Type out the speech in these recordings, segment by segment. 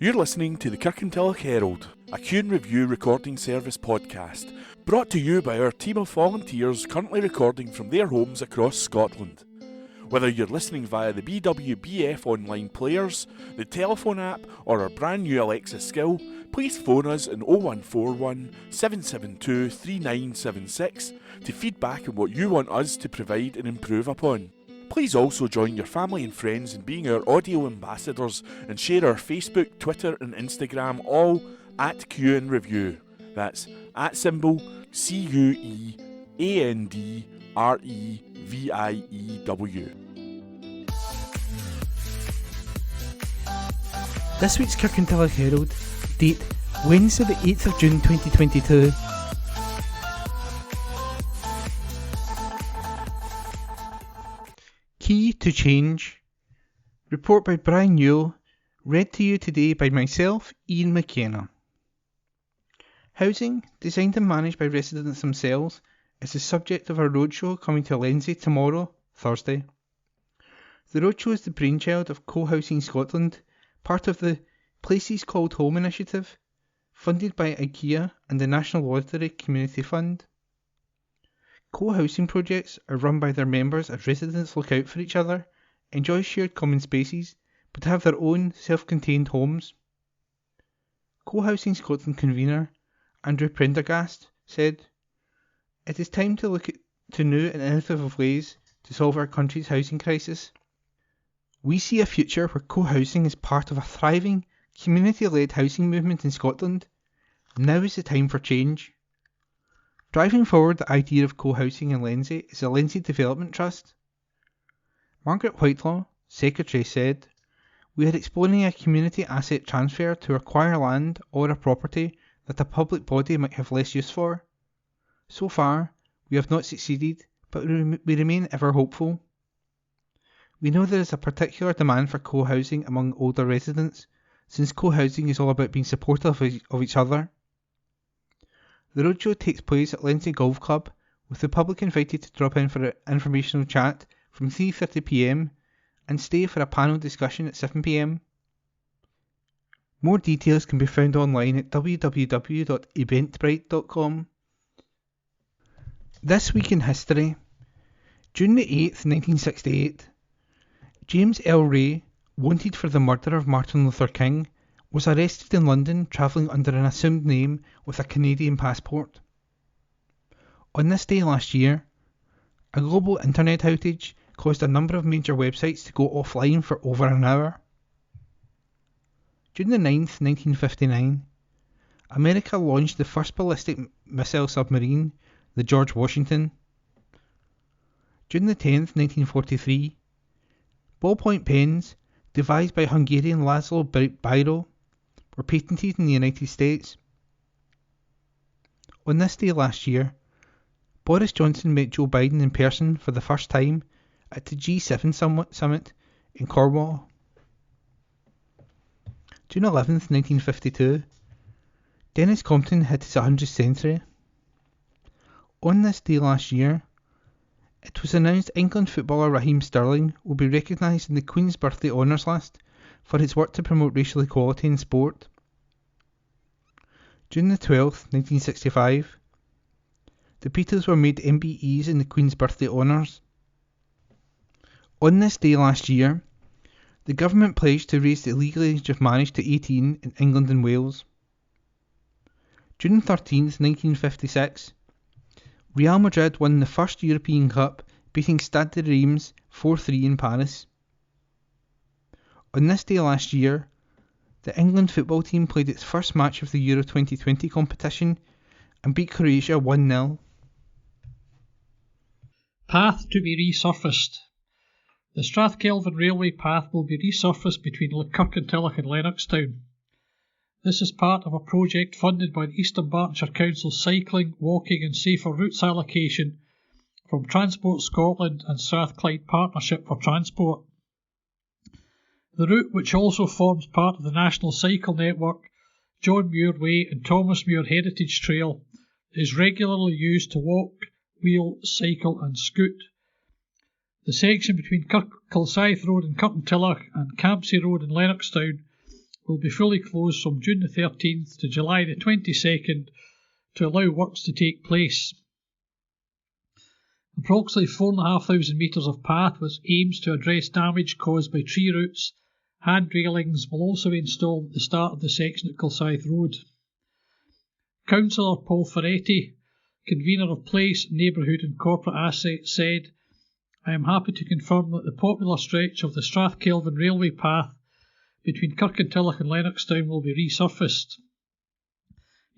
You're listening to the Kirkintilloch Herald, a Q & Review recording service podcast, brought to you by our team of volunteers currently recording from their homes across Scotland. Whether you're listening via the BWBF online players, the telephone app, or our brand new Alexa skill, please phone us on 0141 772 3976 to feedback on what you want us to provide and improve upon. Please also join your family and friends in being our audio ambassadors and share our Facebook, Twitter and Instagram all at Q & Review. That's @ CUEANDREVIEW. This week's Kirkintilloch Herald, date Wednesday the 8th of June 2022. Key to Change. Report by Brian Newell, read to you today by myself, Ian McKenna. Housing, designed and managed by residents themselves, is the subject of our roadshow coming to Lenzie tomorrow, Thursday. The roadshow is the brainchild of Co-Housing Scotland, part of the Places Called Home initiative, funded by IKEA and the National Lottery Community Fund. Co-housing projects are run by their members as residents look out for each other, enjoy shared common spaces, but have their own self-contained homes. Co-Housing Scotland convener Andrew Prendergast said, "It is time to look to new and innovative ways to solve our country's housing crisis. We see a future where co-housing is part of a thriving, community-led housing movement in Scotland. Now is the time for change." Driving forward the idea of co-housing in Lenzie is the Lenzie Development Trust. Margaret Whitelaw, Secretary, said, "We are exploring a community asset transfer to acquire land or a property that a public body might have less use for. So far, we have not succeeded, but we remain ever hopeful. We know there is a particular demand for co-housing among older residents, since co-housing is all about being supportive of each other." The roadshow takes place at Lenzie Golf Club, with the public invited to drop in for an informational chat from 3:30pm and stay for a panel discussion at 7pm. More details can be found online at www.eventbrite.com. This week in history. June the 8th, 1968. James L. Ray, wanted for the murder of Martin Luther King, was arrested in London travelling under an assumed name with a Canadian passport. On this day last year, a global internet outage caused a number of major websites to go offline for over an hour. June the 9th, 1959, America launched the first ballistic missile submarine, the George Washington. June the 10th, 1943, ballpoint pens, devised by Hungarian Laszlo Biro, were patented in the United States. On this day last year, Boris Johnson met Joe Biden in person for the first time at the G7 summit in Cornwall. June 11th, 1952, Dennis Compton hit his 100th century. On this day last year, it was announced England footballer Raheem Sterling will be recognised in the Queen's Birthday Honours List for his work to promote racial equality in sport. June the 12th, 1965, the Beatles were made MBEs in the Queen's Birthday Honours. On this day last year, the government pledged to raise the legal age of marriage to 18 in England and Wales. June 13th, 1956, Real Madrid won the first European Cup, beating Stade de Reims 4-3 in Paris. On this day last year, the England football team played its first match of the Euro 2020 competition and beat Croatia 1-0. Path to be resurfaced. The Strathkelvin Railway path will be resurfaced between Kirkintilloch and Lennoxtown. This is part of a project funded by the Eastern Bartonshire Council's Cycling, Walking and Safer Routes allocation from Transport Scotland and Strathclyde Partnership for Transport. The route, which also forms part of the National Cycle Network, John Muir Way and Thomas Muir Heritage Trail, is regularly used to walk, wheel, cycle and scoot. The section between Kilsyth Road in Kirkintilloch and Campsie Road in Lennoxtown will be fully closed from June the 13th to July the 22nd to allow works to take place. Approximately 4,500 metres of path, which aims to address damage caused by tree roots, hand railings, will also be installed at the start of the section at Kilsyth Road. Councillor Paul Ferretti, convener of Place, Neighbourhood and Corporate Assets, said, "I am happy to confirm that the popular stretch of the Strathkelvin Railway Path between Kirkintilloch and Lennoxtown will be resurfaced,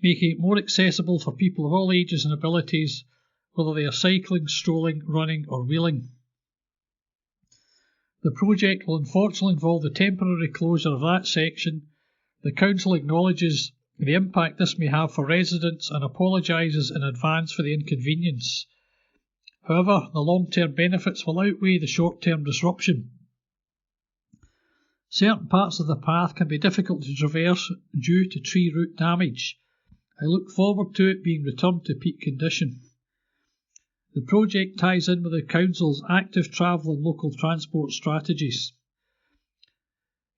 making it more accessible for people of all ages and abilities, whether they are cycling, strolling, running or wheeling. The project will unfortunately involve the temporary closure of that section. The Council acknowledges the impact this may have for residents and apologises in advance for the inconvenience. However, the long-term benefits will outweigh the short-term disruption. Certain parts of the path can be difficult to traverse due to tree root damage. I look forward to it being returned to peak condition. The project ties in with the Council's active travel and local transport strategies."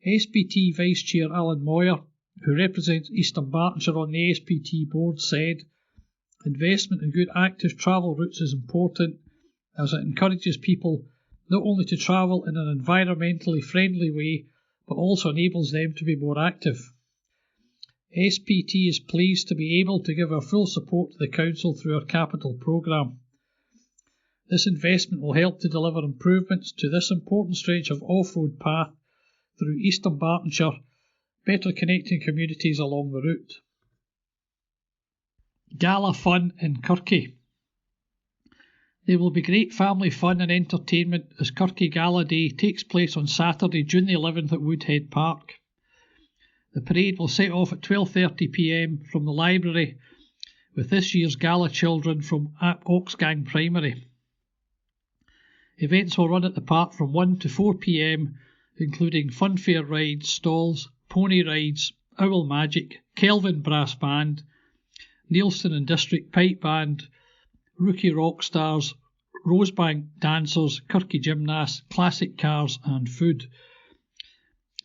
SPT Vice Chair Alan Moyer, who represents Eastern Bartonshire on the SPT board, said, "Investment in good active travel routes is important as it encourages people not only to travel in an environmentally friendly way, but also enables them to be more active. SPT is pleased to be able to give our full support to the Council through our capital programme. This investment will help to deliver improvements to this important stretch of off-road path through Eastern Bartonshire, better connecting communities along the route." Gala fun in Kirky. There will be great family fun and entertainment as Kirky Gala Day takes place on Saturday, June the 11th at Woodhead Park. The parade will set off at 12:30 p.m. from the library with this year's gala children from Oxgang Primary. Events will run at the park from 1 to 4 p.m, including funfair rides, stalls, pony rides, Owl Magic, Kelvin Brass Band, Neilston and District Pipe Band, Rookie Rock Stars, Rosebank Dancers, Kirky Gymnasts, Classic Cars and food.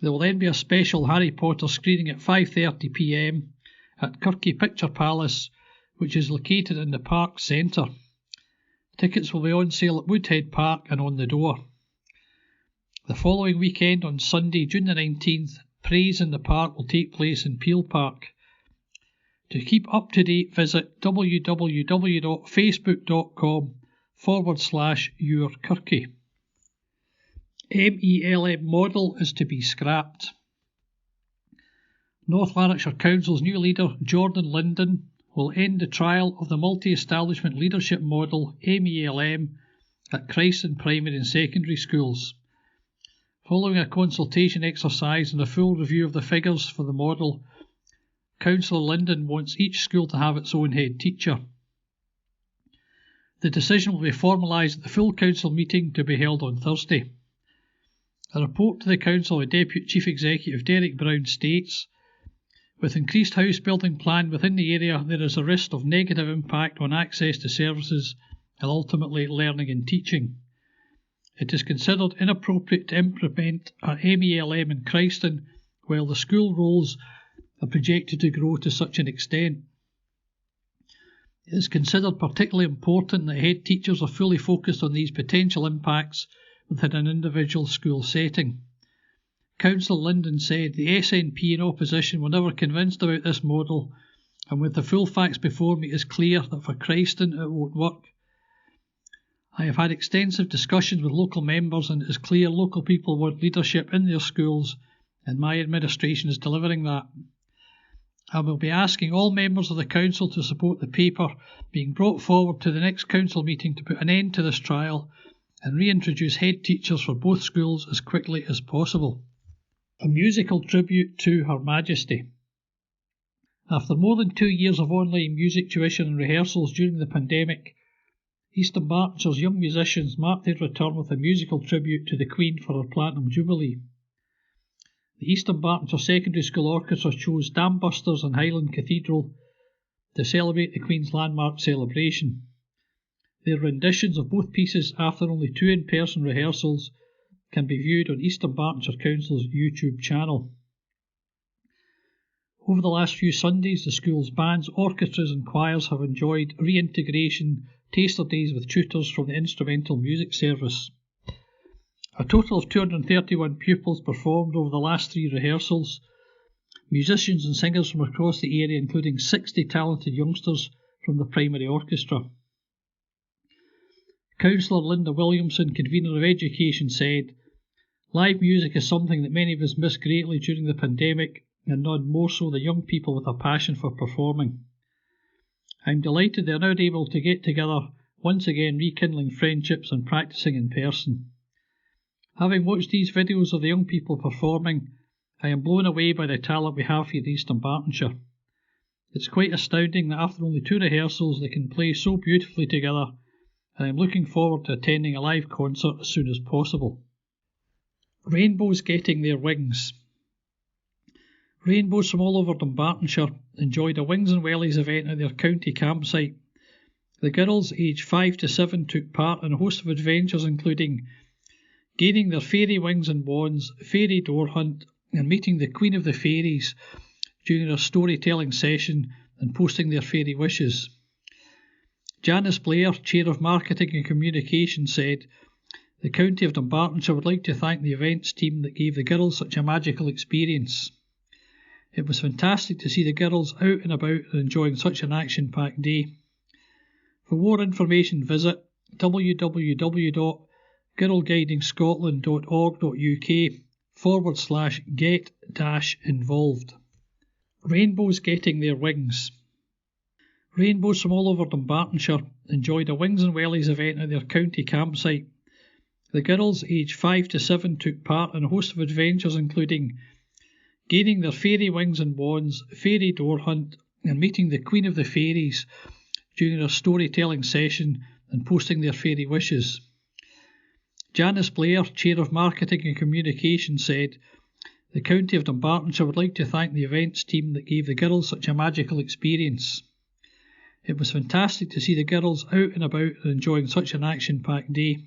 There will then be a special Harry Potter screening at 5:30 p.m. at Kirky Picture Palace, which is located in the park centre. Tickets will be on sale at Woodhead Park and on the door. The following weekend, on Sunday, June the 19th, Praise in the Park will take place in Peel Park. To keep up to date, visit www.facebook.com/yourkirky. MELM model is to be scrapped. North Lanarkshire Council's new leader, Jordan Linden, will end the trial of the multi-establishment leadership model, MELM, at Christon primary and secondary schools. Following a consultation exercise and a full review of the figures for the model, Councillor Linden wants each school to have its own head teacher. The decision will be formalised at the full council meeting to be held on Thursday. A report to the council by Deputy Chief Executive Derek Brown states, "With increased house building planned within the area, there is a risk of negative impact on access to services and ultimately learning and teaching. It is considered inappropriate to implement a MELM in Christon while the school roles are projected to grow to such an extent. It is considered particularly important that head teachers are fully focused on these potential impacts within an individual school setting." Councillor Linden said the SNP in opposition were never convinced about this model, and with the full facts before me, it is clear that for Christon it won't work. I have had extensive discussions with local members, and it is clear local people want leadership in their schools, and my administration is delivering that. I will be asking all members of the council to support the paper being brought forward to the next council meeting to put an end to this trial and reintroduce head teachers for both schools as quickly as possible. A musical tribute to Her Majesty. After more than 2 years of online music tuition and rehearsals during the pandemic, Eastern Bartonshire's young musicians marked their return with a musical tribute to the Queen for her Platinum Jubilee. The Eastern Bartonshire Secondary School Orchestra chose Dam Busters and Highland Cathedral to celebrate the Queen's landmark celebration. Their renditions of both pieces, after only 2 in-person rehearsals, can be viewed on Eastern Bartonshire Council's YouTube channel. Over the last few Sundays, the school's bands, orchestras and choirs have enjoyed reintegration taster days with tutors from the instrumental music service. A total of 231 pupils performed over the last 3 rehearsals. Musicians and singers from across the area, including 60 talented youngsters from the primary orchestra. Councillor Linda Williamson, convener of education, said, "Live music is something that many of us missed greatly during the pandemic, and none more so the young people with a passion for performing. I'm delighted they are now able to get together, once again rekindling friendships and practising in person. Having watched these videos of the young people performing, I am blown away by the talent we have here in East Dunbartonshire. It's quite astounding that after only 2 rehearsals they can play so beautifully together, and I'm looking forward to attending a live concert as soon as possible." Rainbows getting their wings. Rainbows from all over Dunbartonshire enjoyed a Wings and Wellies event at their county campsite. The girls aged 5 to 7 took part in a host of adventures including gaining their fairy wings and wands, fairy door hunt, and meeting the Queen of the Fairies during a storytelling session and posting their fairy wishes. Janice Blair, Chair of Marketing and Communication, said, "The County of Dunbartonshire would like to thank the events team that gave the girls such a magical experience. It was fantastic to see the girls out and about and enjoying such an action-packed day. For more information, visit www.girlguidingscotland.org.uk/get-involved. Rainbows getting their wings. Rainbows from all over Dunbartonshire enjoyed a Wings and Wellies event at their county campsite. The girls aged 5 to 7 took part in a host of adventures including gaining their fairy wings and wands, fairy door hunt, and meeting the Queen of the Fairies during a storytelling session and posting their fairy wishes. Janice Blair, Chair of Marketing and Communication, said, "The County of Dunbartonshire would like to thank the events team that gave the girls such a magical experience. It was fantastic to see the girls out and about and enjoying such an action-packed day.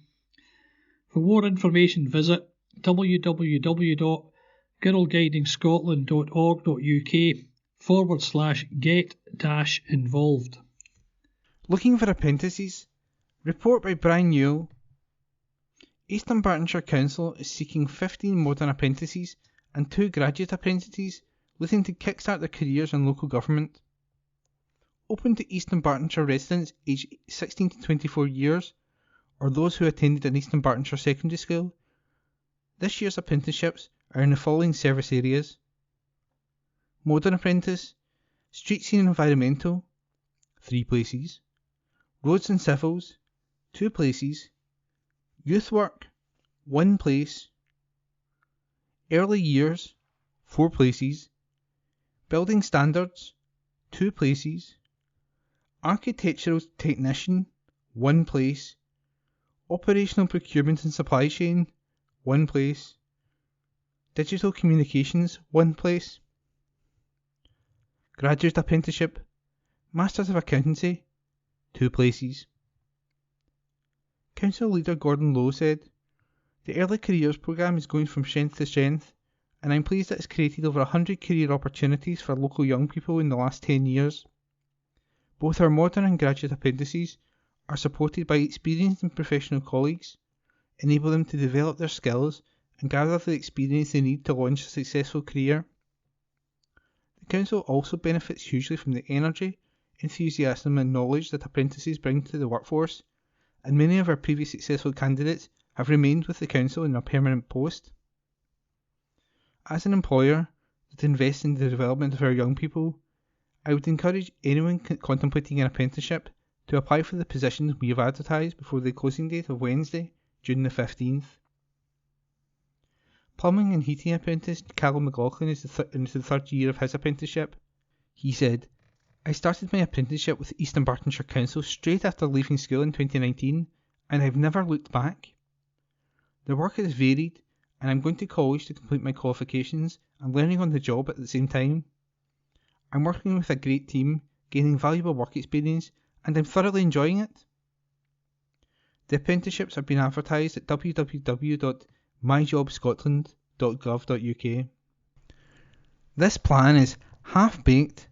For more information, visit www.girlguidingscotland.org.uk/get-involved. Looking for apprentices? Report by Brian Newell. East Dunbartonshire Council is seeking 15 modern apprentices and 2 graduate apprentices looking to kickstart their careers in local government. Open to East Dunbartonshire residents aged 16 to 24 years or those who attended an East Dunbartonshire secondary school. This year's apprenticeships are in the following service areas: Modern Apprentice, Street Scene and Environmental, 3 places, Roads and Civils, 2 places, Youth Work, 1 place, Early Years, 4 places, Building Standards, 2 places, Architectural Technician, 1 place, Operational Procurement and Supply Chain, 1 place, Digital Communications, 1 place, Graduate Apprenticeship, Masters of Accountancy, 2 places. Council Leader Gordon Lowe said, "The Early Careers Programme is going from strength to strength, and I'm pleased that it's created over 100 career opportunities for local young people in the last 10 years. Both our modern and graduate apprentices are supported by experienced and professional colleagues, enable them to develop their skills and gather the experience they need to launch a successful career. The Council also benefits hugely from the energy, enthusiasm and knowledge that apprentices bring to the workforce, and many of our previous successful candidates have remained with the Council in a permanent post. As an employer that invests in the development of our young people, I would encourage anyone contemplating an apprenticeship to apply for the positions we have advertised before the closing date of Wednesday, June the 15th. Plumbing and heating apprentice Callum McLaughlin is into the 3rd year of his apprenticeship. He said, "I started my apprenticeship with East Dunbartonshire Council straight after leaving school in 2019 and I've never looked back. The work is varied and I'm going to college to complete my qualifications and learning on the job at the same time. I'm working with a great team, gaining valuable work experience and I'm thoroughly enjoying it." The apprenticeships have been advertised at www.myjobscotland.gov.uk. This plan is Half-baked.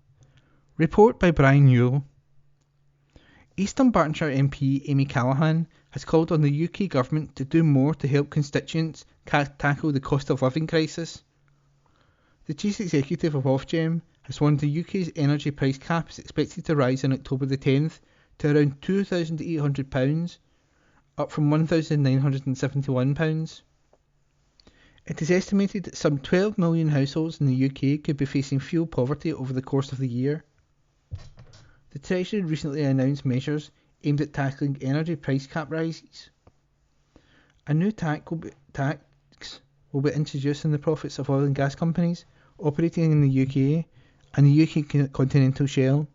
Report by Brian Newell. East Dunbartonshire MP Amy Callaghan has called on the UK Government to do more to help constituents tackle the cost of living crisis. The Chief Executive of Ofgem has warned the UK's energy price cap is expected to rise on October the 10th to around £2,800, up from £1,971. It is estimated that some 12 million households in the UK could be facing fuel poverty over the course of the year. The Treasury recently announced measures aimed at tackling energy price cap rises. A new tax will be introduced on the profits of oil and gas companies operating in the UK and the UK continental shelf.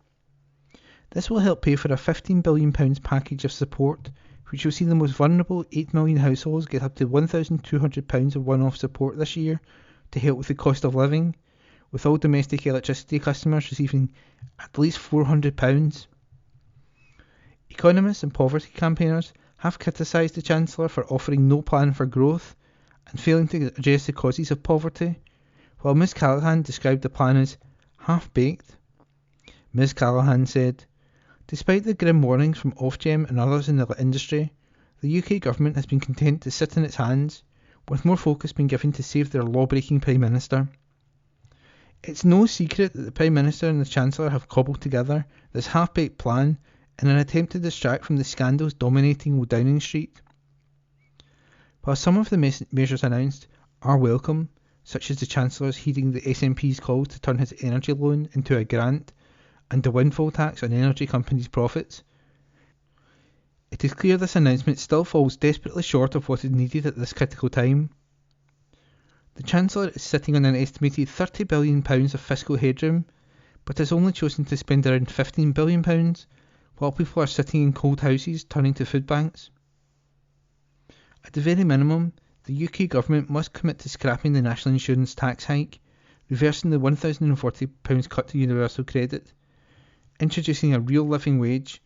This will help pay for a £15 billion package of support, which will see the most vulnerable 8 million households get up to £1,200 of one-off support this year to help with the cost of living, with all domestic electricity customers receiving at least £400. Economists and poverty campaigners have criticised the Chancellor for offering no plan for growth and failing to address the causes of poverty, while Ms Callaghan described the plan as half-baked. Ms Callaghan said, "Despite the grim warnings from Ofgem and others in the industry, the UK Government has been content to sit on its hands, with more focus being given to save their law-breaking Prime Minister. It's no secret that the Prime Minister and the Chancellor have cobbled together this half-baked plan in an attempt to distract from the scandals dominating Downing Street. While some of the measures announced are welcome, such as the Chancellor's heeding the SNP's call to turn his energy loan into a grant and the windfall tax on energy companies' profits, it is clear this announcement still falls desperately short of what is needed at this critical time. The Chancellor is sitting on an estimated £30 billion of fiscal headroom, but has only chosen to spend around £15 billion, while people are sitting in cold houses turning to food banks. At the very minimum, the UK Government must commit to scrapping the National Insurance tax hike, reversing the £1,040 cut to universal credit, introducing a real living wage,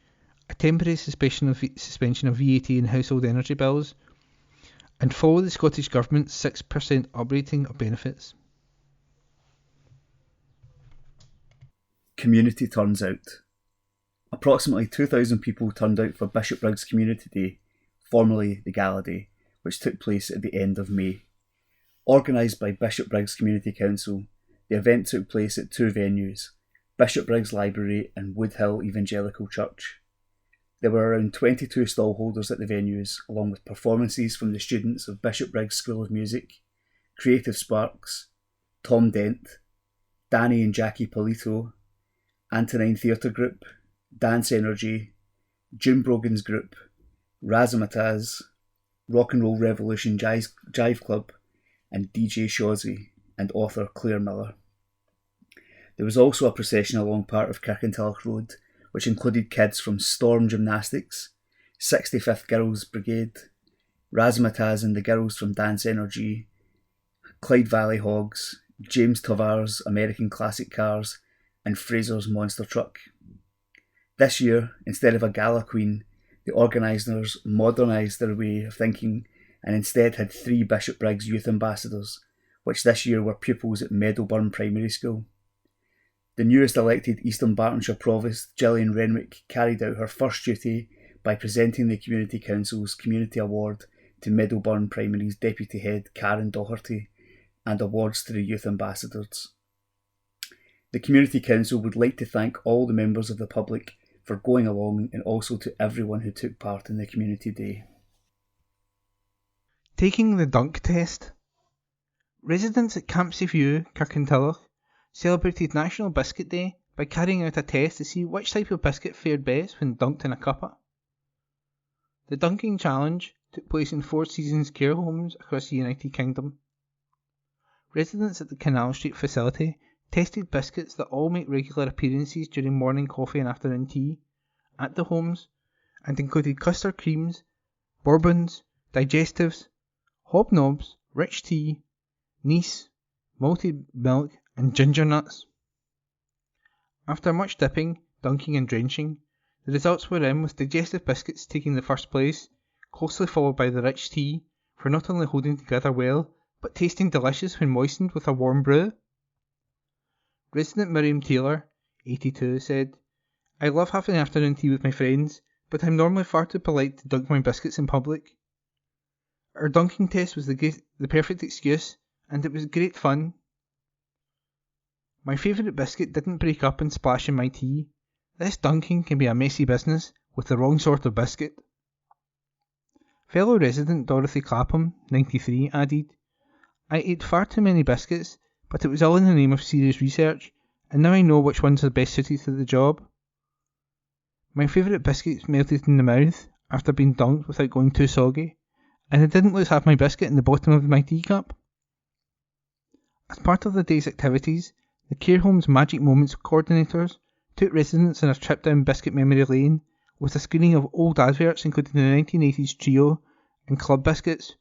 a temporary suspension of VAT in household energy bills, and follow the Scottish Government's 6% uprating of benefits. Community turns out. Approximately 2,000 people turned out for Bishopbriggs Community Day, formerly the Gala Day, which took place at the end of May. Organised by Bishopbriggs Community Council, the event took place at two venues, Bishopbriggs Library and Woodhill Evangelical Church. There were around 22 stallholders at the venues, along with performances from the students of Bishopbriggs School of Music, Creative Sparks, Tom Dent, Danny and Jackie Polito, Antonine Theatre Group, Dance Energy, June Brogan's Group, Razzmatazz, Rock and Roll Revolution Jive Club, and DJ Shawsey and author Claire Miller. There was also a procession along part of Kirkintilloch Road, which included kids from Storm Gymnastics, 65th Girls Brigade, Razzmatazz and the girls from Dance Energy, Clyde Valley Hogs, James Tovar's American Classic Cars, and Fraser's Monster Truck. This year, instead of a gala queen, the organisers modernised their way of thinking and instead had 3 Bishopbriggs youth ambassadors, which this year were pupils at Meadowburn Primary School. The newest elected East Dunbartonshire Provost, Gillian Renwick, carried out her first duty by presenting the Community Council's Community Award to Meadowburn Primary's Deputy Head, Karen Doherty, and awards to the youth ambassadors. The Community Council would like to thank all the members of the public for going along and also to everyone who took part in the Community Day. Taking the dunk test. Residents at Campsie View, Kirkintilloch, celebrated National Biscuit Day by carrying out a test to see which type of biscuit fared best when dunked in a cuppa. The dunking challenge took place in 4 Seasons care homes across the United Kingdom. Residents at the Canal Street facility tested biscuits that all make regular appearances during morning coffee and afternoon tea at the homes and included custard creams, bourbons, digestives, hobnobs, rich tea, Nice, malted milk and ginger nuts. After much dipping, dunking and drenching, the results were in with digestive biscuits taking the first place, closely followed by the rich tea for not only holding together well, but tasting delicious when moistened with a warm brew. Resident Miriam Taylor, 82, said, "I love having afternoon tea with my friends, but I'm normally far too polite to dunk my biscuits in public. Our dunking test was the perfect excuse, and it was great fun. My favourite biscuit didn't break up and splash in my tea. This dunking can be a messy business with the wrong sort of biscuit." Fellow resident Dorothy Clapham, 93, added, "I ate far too many biscuits, but it was all in the name of serious research, and now I know which ones are best suited to the job. My favourite biscuits melted in the mouth after being dunked without going too soggy, and I didn't lose half my biscuit in the bottom of my teacup." As part of the day's activities, the care home's Magic Moments coordinators took residents on a trip down Biscuit Memory Lane with a screening of old adverts including the 1980s Trio and Club Biscuits,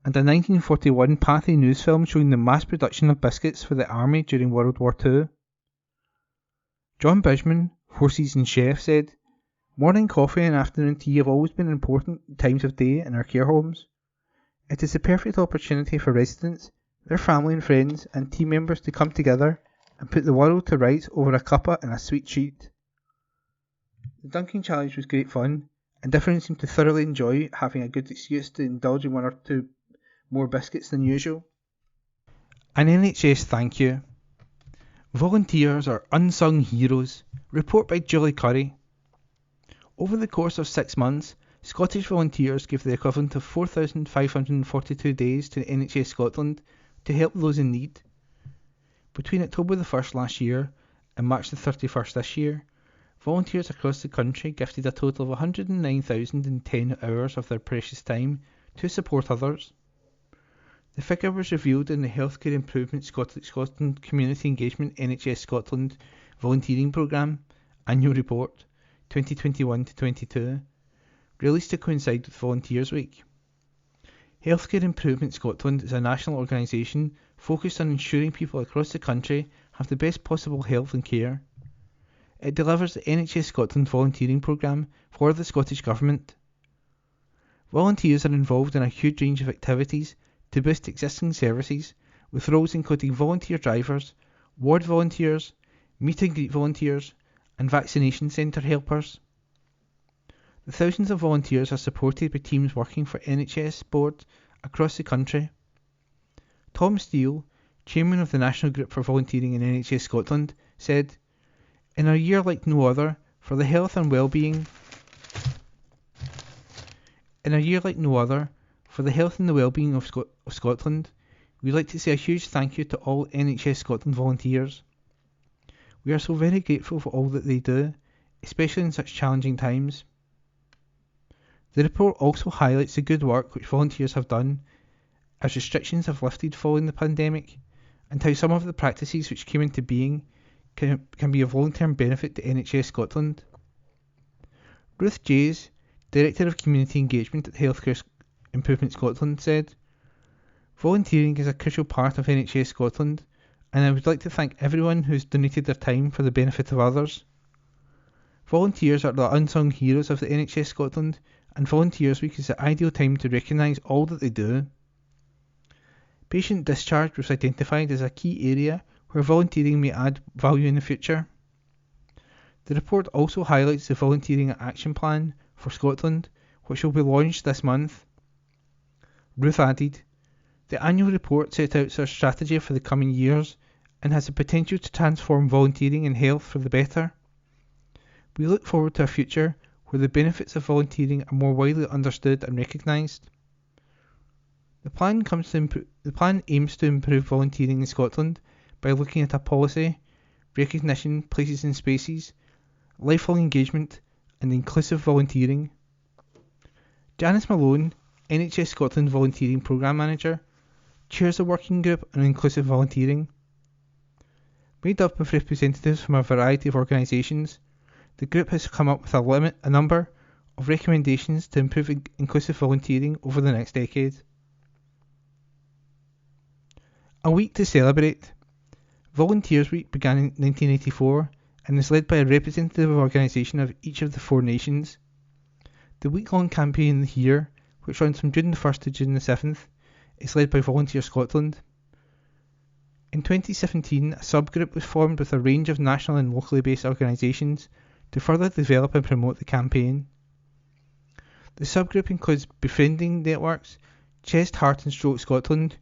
and a 1941 Pathy news film showing the mass production of biscuits for the army during World War II. John Bridgman, Four Seasons chef, said, "Morning coffee and afternoon tea have always been important times of day in our care homes. It is the perfect opportunity for residents, their family and friends, and team members to come together and put the world to rights over a cuppa and a sweet treat." The dunking challenge was great fun, and everyone seemed to thoroughly enjoy having a good excuse to indulge in one or two more biscuits than usual. An NHS thank you. Volunteers are unsung heroes. Report by Julie Curry. Over the course of 6 months, Scottish volunteers gave the equivalent of 4,542 days to NHS Scotland to help those in need. Between October the 1st last year and March the 31st this year, volunteers across the country gifted a total of 109,010 hours of their precious time to support others. The figure was revealed in the Healthcare Improvement Scotland Community Engagement NHS Scotland Volunteering Programme Annual Report 2021-22, released to coincide with Volunteers Week. Healthcare Improvement Scotland is a national organisation focused on ensuring people across the country have the best possible health and care. It delivers the NHS Scotland Volunteering Programme for the Scottish Government. Volunteers are involved in a huge range of activities to boost existing services, with roles including volunteer drivers, ward volunteers, meet and greet volunteers, and vaccination centre helpers. The thousands of volunteers are supported by teams working for NHS boards across the country. Tom Steele, chairman of the National Group for Volunteering in NHS Scotland, said, "In a year like no other for the health and well-being of Scotland, we'd like to say a huge thank you to all NHS Scotland volunteers. We are so very grateful for all that they do, especially in such challenging times." The report also highlights the good work which volunteers have done as restrictions have lifted following the pandemic, and how some of the practices which came into being can be of long-term benefit to NHS Scotland. Ruth Jays, Director of Community Engagement at Healthcare Improvement Scotland, said, "Volunteering is a crucial part of NHS Scotland, and I would like to thank everyone who has donated their time for the benefit of others. Volunteers are the unsung heroes of the NHS Scotland, and Volunteers Week is the ideal time to recognise all that they do." Patient discharge was identified as a key area where volunteering may add value in the future. The report also highlights the Volunteering Action Plan for Scotland, which will be launched this month. Ruth added, "The annual report sets out our strategy for the coming years and has the potential to transform volunteering and health for the better. We look forward to a future where the benefits of volunteering are more widely understood and recognised." The plan aims to improve volunteering in Scotland by looking at a policy, recognition, places and spaces, lifelong engagement, and inclusive volunteering. Janice Malone, NHS Scotland Volunteering Programme Manager, chairs a working group on inclusive volunteering. Made up of representatives from a variety of organisations, the group has come up with a number of recommendations to improve inclusive volunteering over the next decade. A week to celebrate. Volunteers Week began in 1984 and is led by a representative organisation of each of the 4 nations. The week-long campaign here, which runs from June the 1st to June the 7th, is led by Volunteer Scotland. In 2017, a subgroup was formed with a range of national and locally based organisations to further develop and promote the campaign. The subgroup includes befriending networks, Chest, Heart and Stroke Scotland,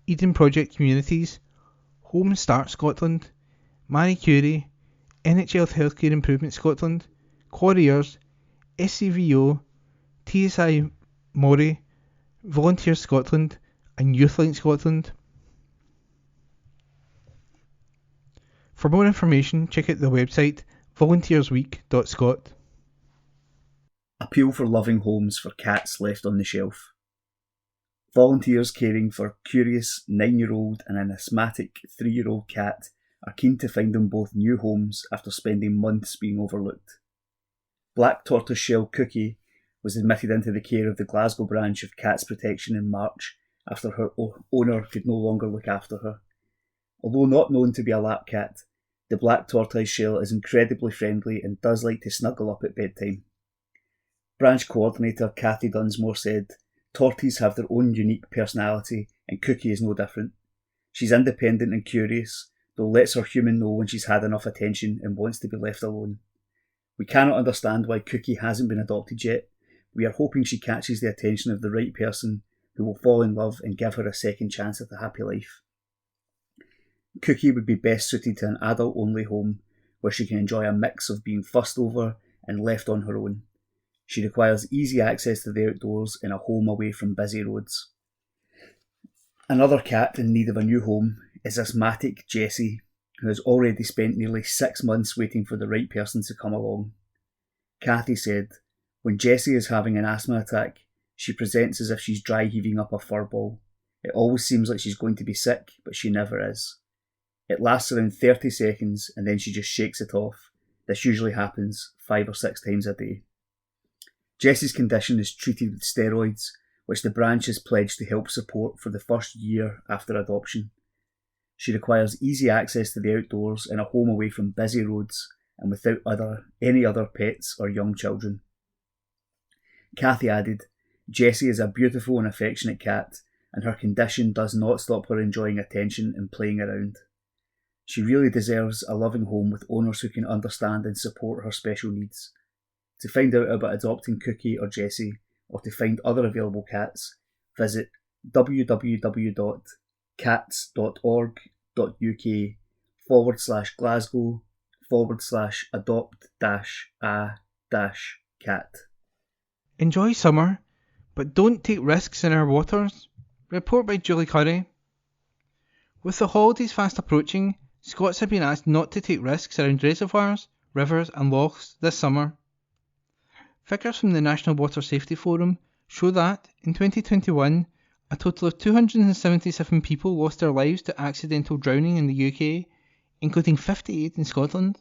Eden Project Communities, Home Start Scotland, Marie Curie, NHS Healthcare Improvement Scotland, Quarriers, SCVO, TSI Moray, Volunteers Scotland and YouthLink Scotland. For more information, check out the website volunteersweek.scot. Appeal for loving homes for cats left on the shelf. Volunteers caring for a curious 9-year-old and an asthmatic 3-year-old cat are keen to find them both new homes after spending months being overlooked. Black tortoiseshell Cookie was admitted into the care of the Glasgow branch of Cats Protection in March after her owner could no longer look after her. Although not known to be a lap cat, the black tortoiseshell is incredibly friendly and does like to snuggle up at bedtime. Branch coordinator Cathy Dunsmore said, "Torties have their own unique personality and Cookie is no different. She's independent and curious, though lets her human know when she's had enough attention and wants to be left alone. We cannot understand why Cookie hasn't been adopted yet. We are hoping she catches the attention of the right person who will fall in love and give her a second chance at a happy life." Cookie would be best suited to an adult-only home where she can enjoy a mix of being fussed over and left on her own. She requires easy access to the outdoors in a home away from busy roads. Another cat in need of a new home is asthmatic Jessie, who has already spent nearly 6 months waiting for the right person to come along. Cathy said, "When Jessie is having an asthma attack, she presents as if she's dry heaving up a fur ball. It always seems like she's going to be sick, but she never is. It lasts around 30 seconds and then she just shakes it off. This usually happens 5 or 6 times a day." Jessie's condition is treated with steroids, which the branch has pledged to help support for the first year after adoption. She requires easy access to the outdoors in a home away from busy roads and without any other pets or young children. Cathy added, "Jessie is a beautiful and affectionate cat, and her condition does not stop her enjoying attention and playing around. She really deserves a loving home with owners who can understand and support her special needs. To find out about adopting Cookie or Jessie, or to find other available cats, visit www.cats.org.uk/Glasgow/adopt-a-cat. Enjoy summer, but don't take risks in our waters. Report by Julie Curry. With the holidays fast approaching, Scots have been asked not to take risks around reservoirs, rivers and lochs this summer. Figures from the National Water Safety Forum show that, in 2021, a total of 277 people lost their lives to accidental drowning in the UK, including 58 in Scotland.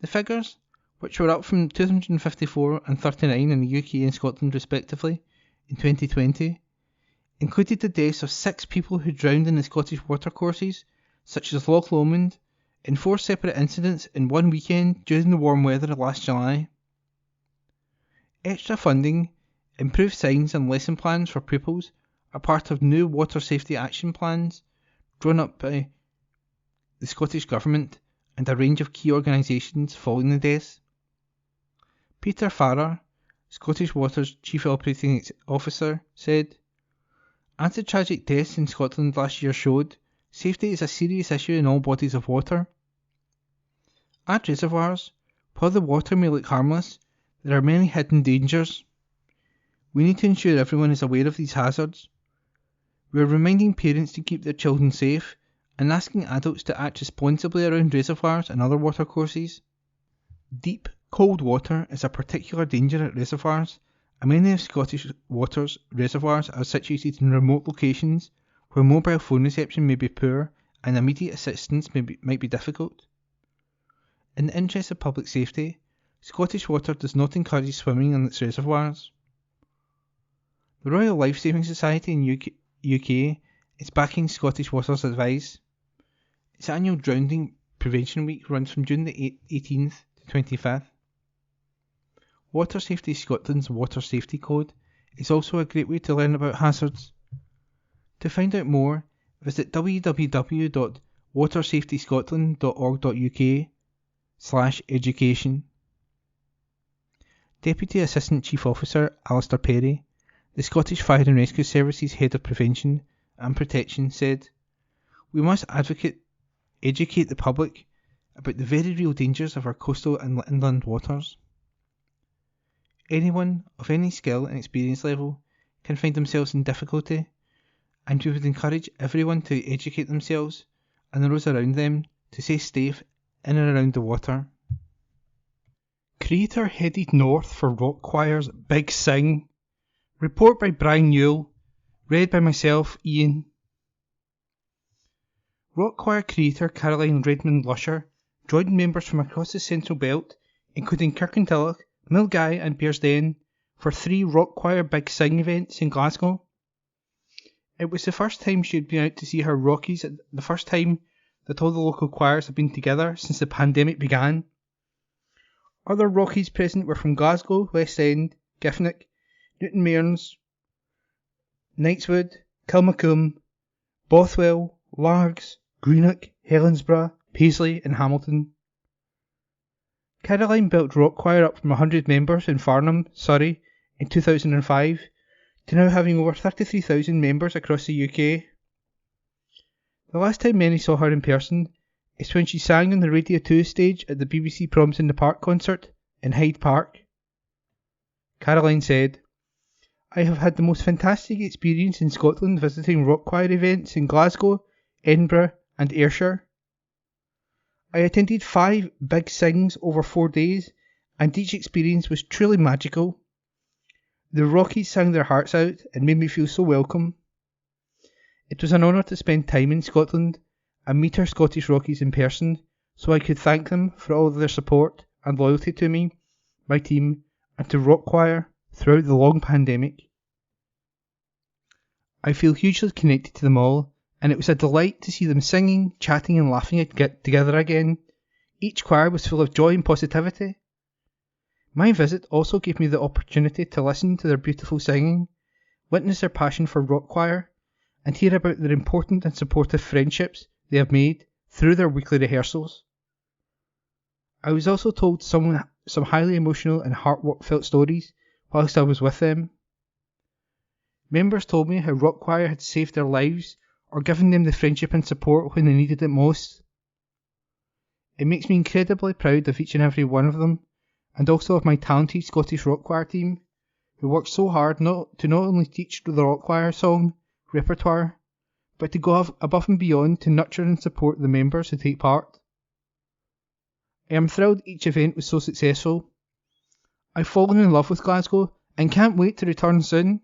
The figures, which were up from 254 and 39 in the UK and Scotland respectively in 2020, included the deaths of 6 people who drowned in the Scottish watercourses, such as Loch Lomond, in 4 separate incidents in one weekend during the warm weather last July. Extra funding, improved signs and lesson plans for pupils are part of new water safety action plans drawn up by the Scottish Government and a range of key organisations following the deaths. Peter Farrar, Scottish Water's Chief Operating Officer, said, "As the tragic deaths in Scotland last year showed, safety is a serious issue in all bodies of water. At reservoirs, while the water may look harmless, there are many hidden dangers. We need to ensure everyone is aware of these hazards. We are reminding parents to keep their children safe and asking adults to act responsibly around reservoirs and other watercourses. Deep, cold water is a particular danger at reservoirs, and many of Scottish Water's reservoirs are situated in remote locations where mobile phone reception may be poor and immediate assistance might be difficult. In the interest of public safety, Scottish Water does not encourage swimming in its reservoirs." The Royal Lifesaving Society in UK is backing Scottish Water's advice. Its annual Drowning Prevention Week runs from June the 18th to 25th. Water Safety Scotland's Water Safety Code is also a great way to learn about hazards. To find out more, visit www.watersafetyscotland.org.uk/education. Deputy Assistant Chief Officer Alistair Perry, the Scottish Fire and Rescue Service's Head of Prevention and Protection, said, "We must educate the public about the very real dangers of our coastal and inland waters. Anyone of any skill and experience level can find themselves in difficulty, and we would encourage everyone to educate themselves and those around them to stay safe in and around the water." Creator headed north for rock choir's Big Sing. Report by Brian Newell, read by myself, Ian. Rock choir creator Caroline Redmond Lusher joined members from across the Central Belt, including Kirkintilloch, Milngavie and Bearsden, for 3 rock choir Big Sing events in Glasgow. It was the first time she had been out to see her Rockies, and the first time that all the local choirs have been together since the pandemic began. Other Rockies present were from Glasgow, West End, Giffnock, Newton Mearns, Knightswood, Kilmacombe, Bothwell, Largs, Greenock, Helensburgh, Paisley and Hamilton. Caroline built rock choir up from 100 members in Farnham, Surrey in 2005 to now having over 33,000 members across the UK. The last time many saw her in person is when she sang on the Radio 2 stage at the BBC Proms in the Park concert in Hyde Park. Caroline said, "I have had the most fantastic experience in Scotland visiting rock choir events in Glasgow, Edinburgh and Ayrshire. I attended 5 Big Sings over 4 days, and each experience was truly magical. The Rockies sang their hearts out and made me feel so welcome. It was an honour to spend time in Scotland and meet our Scottish Rockies in person, so I could thank them for all of their support and loyalty to me, my team, and to rock choir throughout the long pandemic. I feel hugely connected to them all, and it was a delight to see them singing, chatting and laughing together again. Each choir was full of joy and positivity. My visit also gave me the opportunity to listen to their beautiful singing, witness their passion for rock choir, and hear about their important and supportive friendships they have made through their weekly rehearsals. I was also told some highly emotional and heartfelt stories whilst I was with them. Members told me how rock choir had saved their lives or given them the friendship and support when they needed it most. It makes me incredibly proud of each and every one of them, and also of my talented Scottish rock choir team, who worked so hard to not only teach the rock choir song repertoire, but to go above and beyond to nurture and support the members who take part. I am thrilled each event was so successful. I've fallen in love with Glasgow and can't wait to return soon."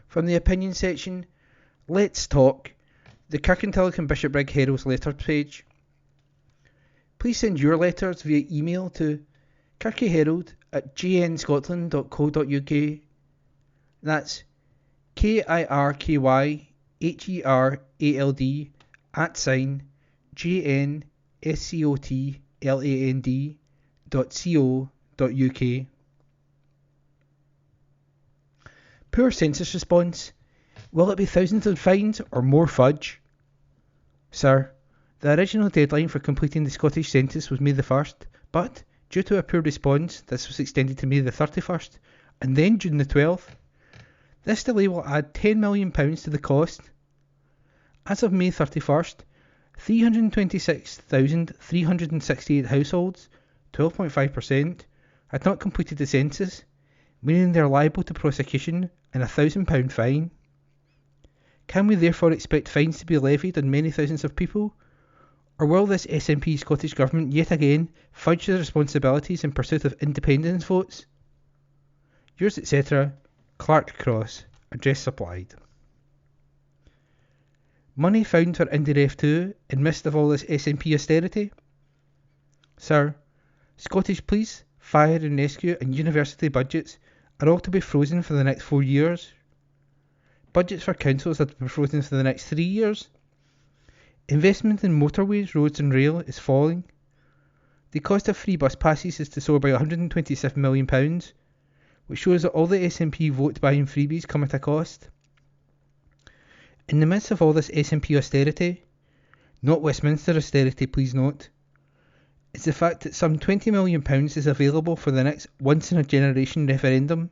From the opinion section, let's talk, the Kirkintilloch and Bishopbriggs Herald's letter page. Please send your letters via email to kirkyherald@jnscotland.co.uk. That's KIRKYHERALD@JNScotland.co.uk. Poor census response. Will it be thousands of fines or more fudge? Sir, the original deadline for completing the Scottish census was May the 1st, but due to a poor response, this was extended to May the 31st and then June the 12th. This delay will add £10 million to the cost. As of May 31st, 326,368 households, 12.5%, had not completed the census, meaning they are liable to prosecution and a £1,000 fine. Can we therefore expect fines to be levied on many thousands of people? Or will this SNP Scottish Government yet again fudge their responsibilities in pursuit of independence votes? Yours etc., Clark Cross, address supplied. Money found for IndyRef 2 in midst of all this SNP austerity? Sir, Scottish Police, Fire and Rescue and University budgets are all to be frozen for the next 4 years. Budgets for councils are to be frozen for the next 3 years. Investment in motorways, roads and rail is falling. The cost of free bus passes is to soar by £127 million, which shows that all the SNP vote buying freebies come at a cost. In the midst of all this SNP austerity, not Westminster austerity please note, is the fact that some £20 million is available for the next once-in-a-generation referendum.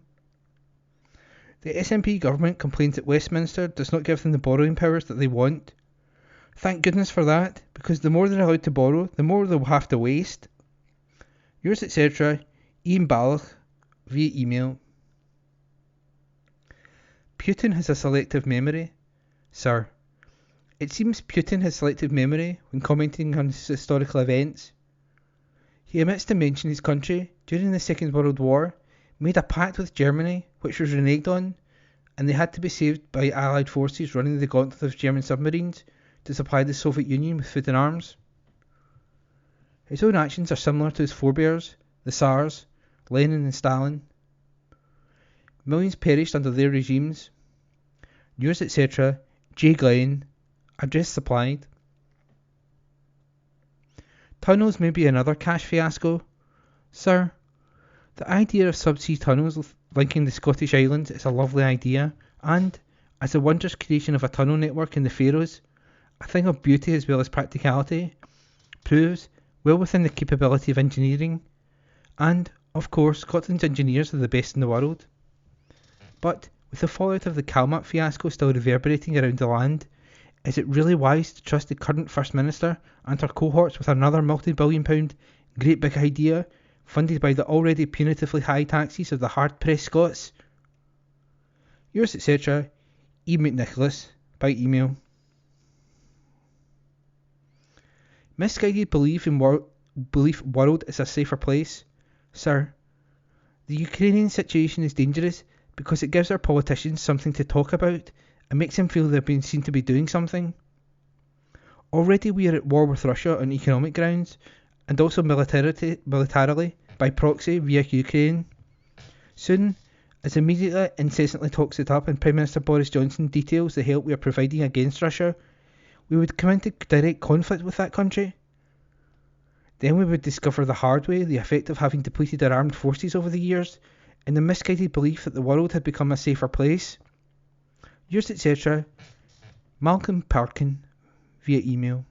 The SNP government complains that Westminster does not give them the borrowing powers that they want. Thank goodness for that, because the more they're allowed to borrow, the more they'll have to waste. Yours, etc., Ian Ballach, via email. Putin has a selective memory. Sir, it seems Putin has selective memory when commenting on historical events. He omits to mention his country, during the Second World War, made a pact with Germany, which was reneged on, and they had to be saved by Allied forces running the gauntlet of German submarines to supply the Soviet Union with food and arms. His own actions are similar to his forebears, the Tsars, Lenin and Stalin. Millions perished under their regimes. Yours, etc., J. Glenn. Address supplied. Tunnels may be another cash fiasco. Sir, the idea of subsea tunnels linking the Scottish Islands is a lovely idea, and, as the wondrous creation of a tunnel network in the Faroes, a thing of beauty as well as practicality, proves well within the capability of engineering, and, of course, Scotland's engineers are the best in the world. But, with the fallout of the Kalmat fiasco still reverberating around the land, is it really wise to trust the current First Minister and her cohorts with another multi-billion-pound great big idea, funded by the already punitively high taxes of the hard-pressed Scots? Yours, etc., E. McNicholas, by email. Misguided belief world is a safer place. Sir, the Ukrainian situation is dangerous because it gives our politicians something to talk about and makes them feel they're being seen to be doing something. Already we are at war with Russia on economic grounds, and also militarily, by proxy via Ukraine. Soon, as the media incessantly talks it up and Prime Minister Boris Johnson details the help we are providing against Russia, we would come into direct conflict with that country. Then we would discover the hard way the effect of having depleted our armed forces over the years, in the misguided belief that the world had become a safer place. Yours, etc., Malcolm Parkin, via email.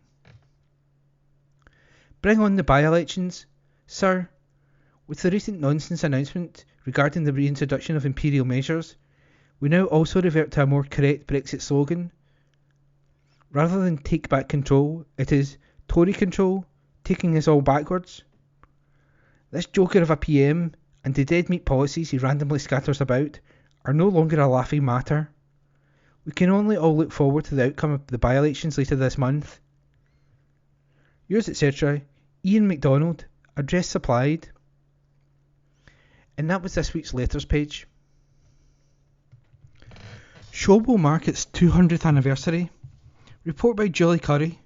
Bring on the by-elections. Sir, with the recent nonsense announcement regarding the reintroduction of imperial measures, we now also revert to a more correct Brexit slogan. Rather than take back control, it is Tory control, taking us all backwards. This joker of a PM and the dead meat policies he randomly scatters about are no longer a laughing matter. We can only all look forward to the outcome of the by-elections later this month. Yours, etc., Ian MacDonald, address supplied. And that was this week's letters page. Show will mark its 200th anniversary. Report by Julie Curry.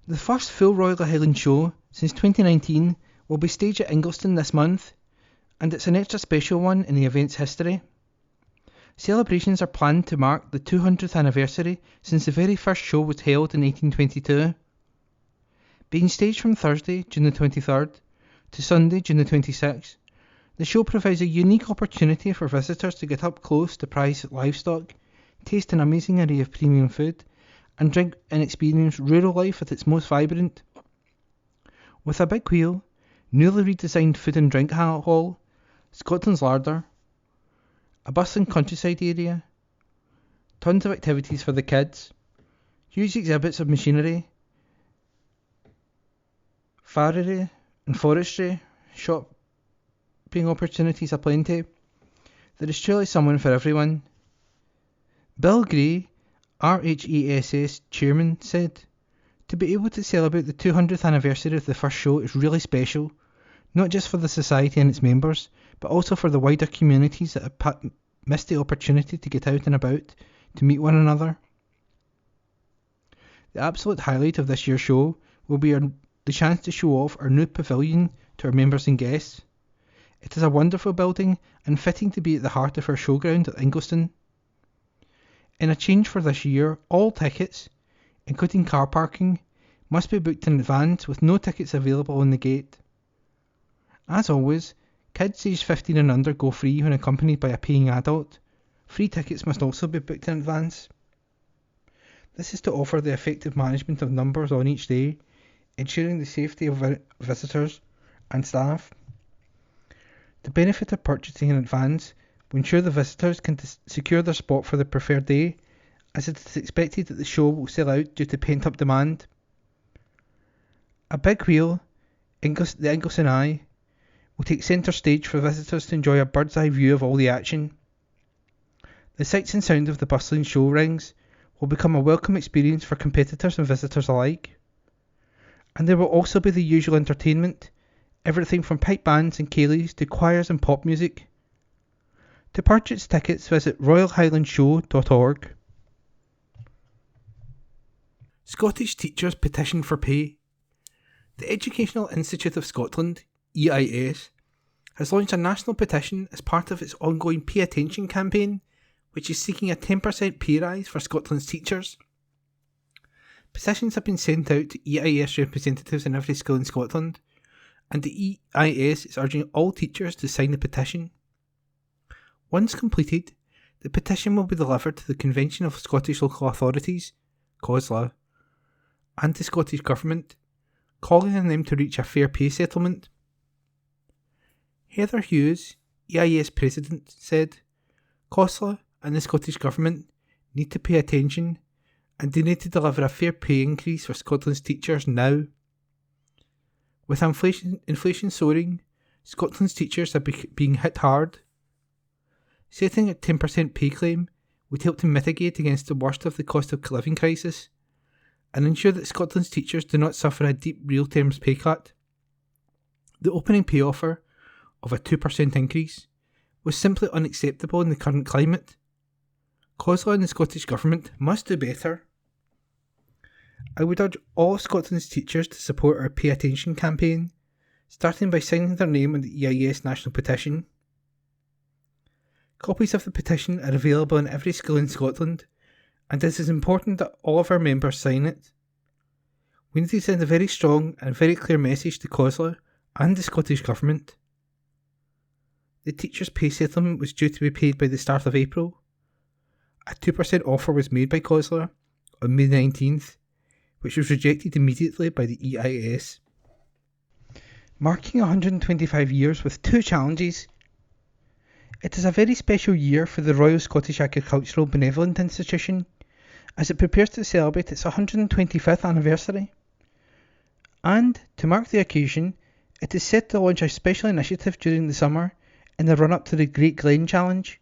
The first full Royal Highland show since 2019 will be staged at Ingliston this month, and it's an extra special one in the event's history. Celebrations are planned to mark the 200th anniversary since the very first show was held in 1822. Being staged from Thursday, June the 23rd, to Sunday, June the 26th, the show provides a unique opportunity for visitors to get up close to prized livestock, taste an amazing array of premium food, and drink and experience rural life at its most vibrant. With a big wheel, newly redesigned food and drink hall, Scotland's larder, a bustling countryside area, tons of activities for the kids, huge exhibits of machinery, farriery and forestry, shopping opportunities aplenty. There is truly someone for everyone. Bill Gray, RHASS chairman, said, "To be able to celebrate the 200th anniversary of the first show is really special, not just for the society and its members, but also for the wider communities that have missed the opportunity to get out and about, to meet one another." The absolute highlight of this year's show will be the chance to show off our new pavilion to our members and guests. It is a wonderful building and fitting to be at the heart of our showground at Ingliston. In a change for this year, all tickets, including car parking, must be booked in advance with no tickets available on the gate. As always, kids aged 15 and under go free when accompanied by a paying adult. Free tickets must also be booked in advance. This is to offer the effective management of numbers on each day, ensuring the safety of visitors and staff. The benefit of purchasing in advance will ensure the visitors can secure their spot for the preferred day, as it is expected that the show will sell out due to pent-up demand. A big wheel, the Ingleston Eye, will take centre stage for visitors to enjoy a bird's eye view of all the action. The sights and sound of the bustling show rings will become a welcome experience for competitors and visitors alike. And there will also be the usual entertainment, everything from pipe bands and ceilidhs to choirs and pop music. To purchase tickets, visit royalhighlandshow.org. Scottish Teachers Petition for Pay. The Educational Institute of Scotland, EIS, has launched a national petition as part of its ongoing Pay Attention campaign, which is seeking a 10% pay rise for Scotland's teachers. Petitions have been sent out to EIS representatives in every school in Scotland, and the EIS is urging all teachers to sign the petition. Once completed, the petition will be delivered to the Convention of Scottish Local Authorities, COSLA, and the Scottish Government, calling on them to reach a fair pay settlement. Heather Hughes, EIS President, said, COSLA and the Scottish Government need to pay attention and they need to deliver a fair pay increase for Scotland's teachers now. With inflation soaring, Scotland's teachers are being hit hard. Setting a 10% pay claim would help to mitigate against the worst of the cost of living crisis and ensure that Scotland's teachers do not suffer a deep real terms pay cut. The opening pay offer of a 2% increase was simply unacceptable in the current climate. COSLA and the Scottish Government must do better. I would urge all of Scotland's teachers to support our Pay Attention campaign, starting by signing their name on the EIS national petition. Copies of the petition are available in every school in Scotland, and it is important that all of our members sign it. We need to send a very strong and very clear message to COSLA and the Scottish Government. The teachers' pay settlement was due to be paid by the start of April. A 2% offer was made by COSLA on May 19th, which was rejected immediately by the EIS. Marking 125 years with two challenges. It is a very special year for the Royal Scottish Agricultural Benevolent Institution, as it prepares to celebrate its 125th anniversary. And, to mark the occasion, it is set to launch a special initiative during the summer in the run-up to the Great Glen Challenge.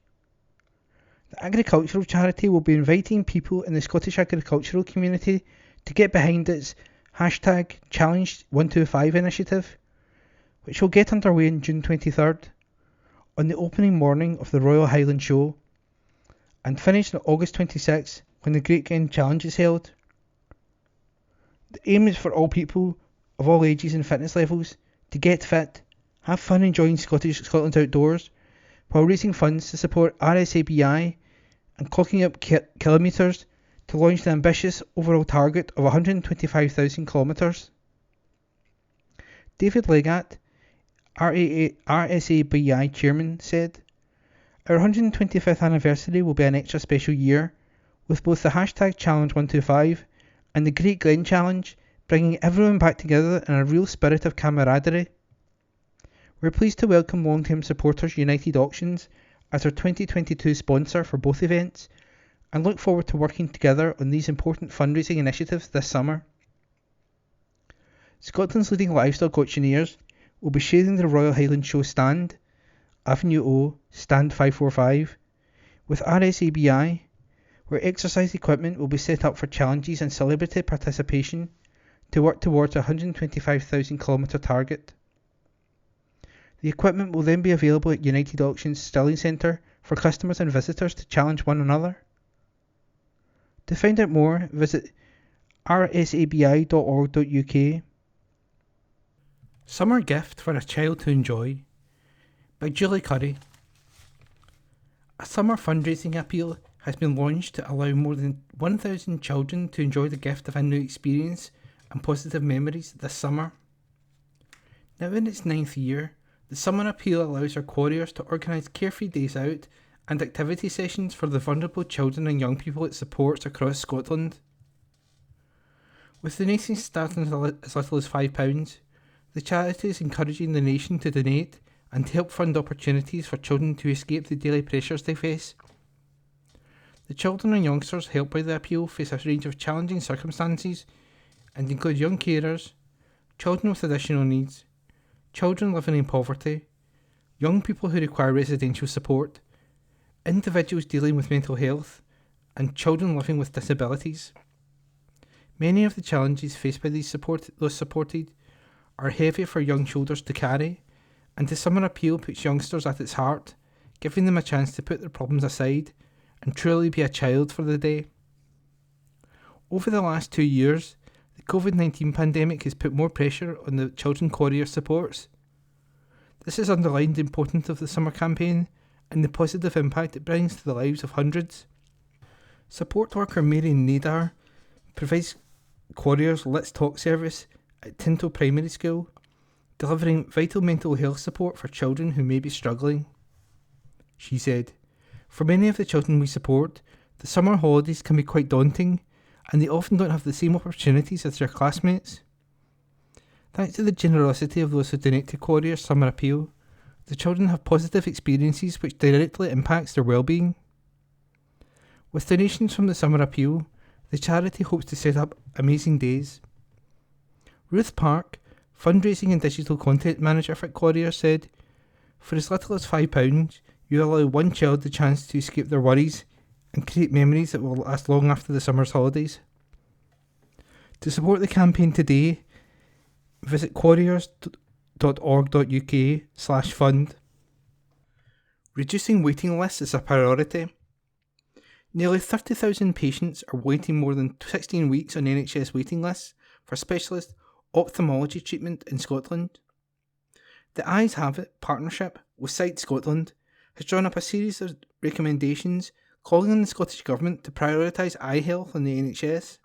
The agricultural charity will be inviting people in the Scottish agricultural community to get behind its #Challenge125 initiative, which will get underway on June 23rd, on the opening morning of the Royal Highland Show, and finish on August 26th when the Great Glen Challenge is held. The aim is for all people of all ages and fitness levels to get fit, have fun enjoying Scotland's outdoors, while raising funds to support RSABI and clocking up kilometres to launch the ambitious overall target of 125,000 kilometres. David Legatt, RSABI chairman, said, "Our 125th anniversary will be an extra special year, with both the #Challenge125 and the Great Glen Challenge bringing everyone back together in a real spirit of camaraderie. We're pleased to welcome long-term supporters United Auctions as our 2022 sponsor for both events, and look forward to working together on these important fundraising initiatives this summer." Scotland's leading livestock auctioneers will be sharing the Royal Highland Show stand, Avenue O, Stand 545, with RSABI, where exercise equipment will be set up for challenges and celebrity participation to work towards a 125,000 kilometre target. The equipment will then be available at United Auctions Stilling Centre for customers and visitors to challenge one another. To find out more, visit rsabi.org.uk. Summer Gift for a Child to Enjoy by Julie Curry. A summer fundraising appeal has been launched to allow more than 1,000 children to enjoy the gift of a new experience and positive memories this summer. Now in its 9th year, the Summer Appeal allows our quarriers to organise carefree days out and activity sessions for the vulnerable children and young people it supports across Scotland. With donations starting as little as £5, the charity is encouraging the nation to donate and to help fund opportunities for children to escape the daily pressures they face. The children and youngsters helped by the appeal face a range of challenging circumstances and include young carers, children with additional needs, children living in poverty, young people who require residential support, individuals dealing with mental health, and children living with disabilities. Many of the challenges faced by those supported are heavy for young shoulders to carry, and the summer appeal puts youngsters at its heart, giving them a chance to put their problems aside and truly be a child for the day. Over the last 2 years, the COVID-19 pandemic has put more pressure on the children Courier supports. This has underlined the importance of the summer campaign and the positive impact it brings to the lives of hundreds. Support worker Mary Nadar provides Courier's Let's Talk service at Tinto Primary School, delivering vital mental health support for children who may be struggling. She said, "For many of the children we support, the summer holidays can be quite daunting, and they often don't have the same opportunities as their classmates. Thanks to the generosity of those who donate to Courier's summer appeal, the children have positive experiences which directly impacts their well-being." With donations from the summer appeal, the charity hopes to set up amazing days. Ruth Park, fundraising and digital content manager for Courier, said, "For as little as £5, you allow one child the chance to escape their worries and create memories that will last long after the summer's holidays." To support the campaign today, visit couriers.org.uk/fund. Reducing waiting lists is a priority. Nearly 30,000 patients are waiting more than 16 weeks on NHS waiting lists for specialist ophthalmology treatment in Scotland. The Eyes Have It partnership with Sight Scotland has drawn up a series of recommendations calling on the Scottish Government to prioritise eye health in the NHS.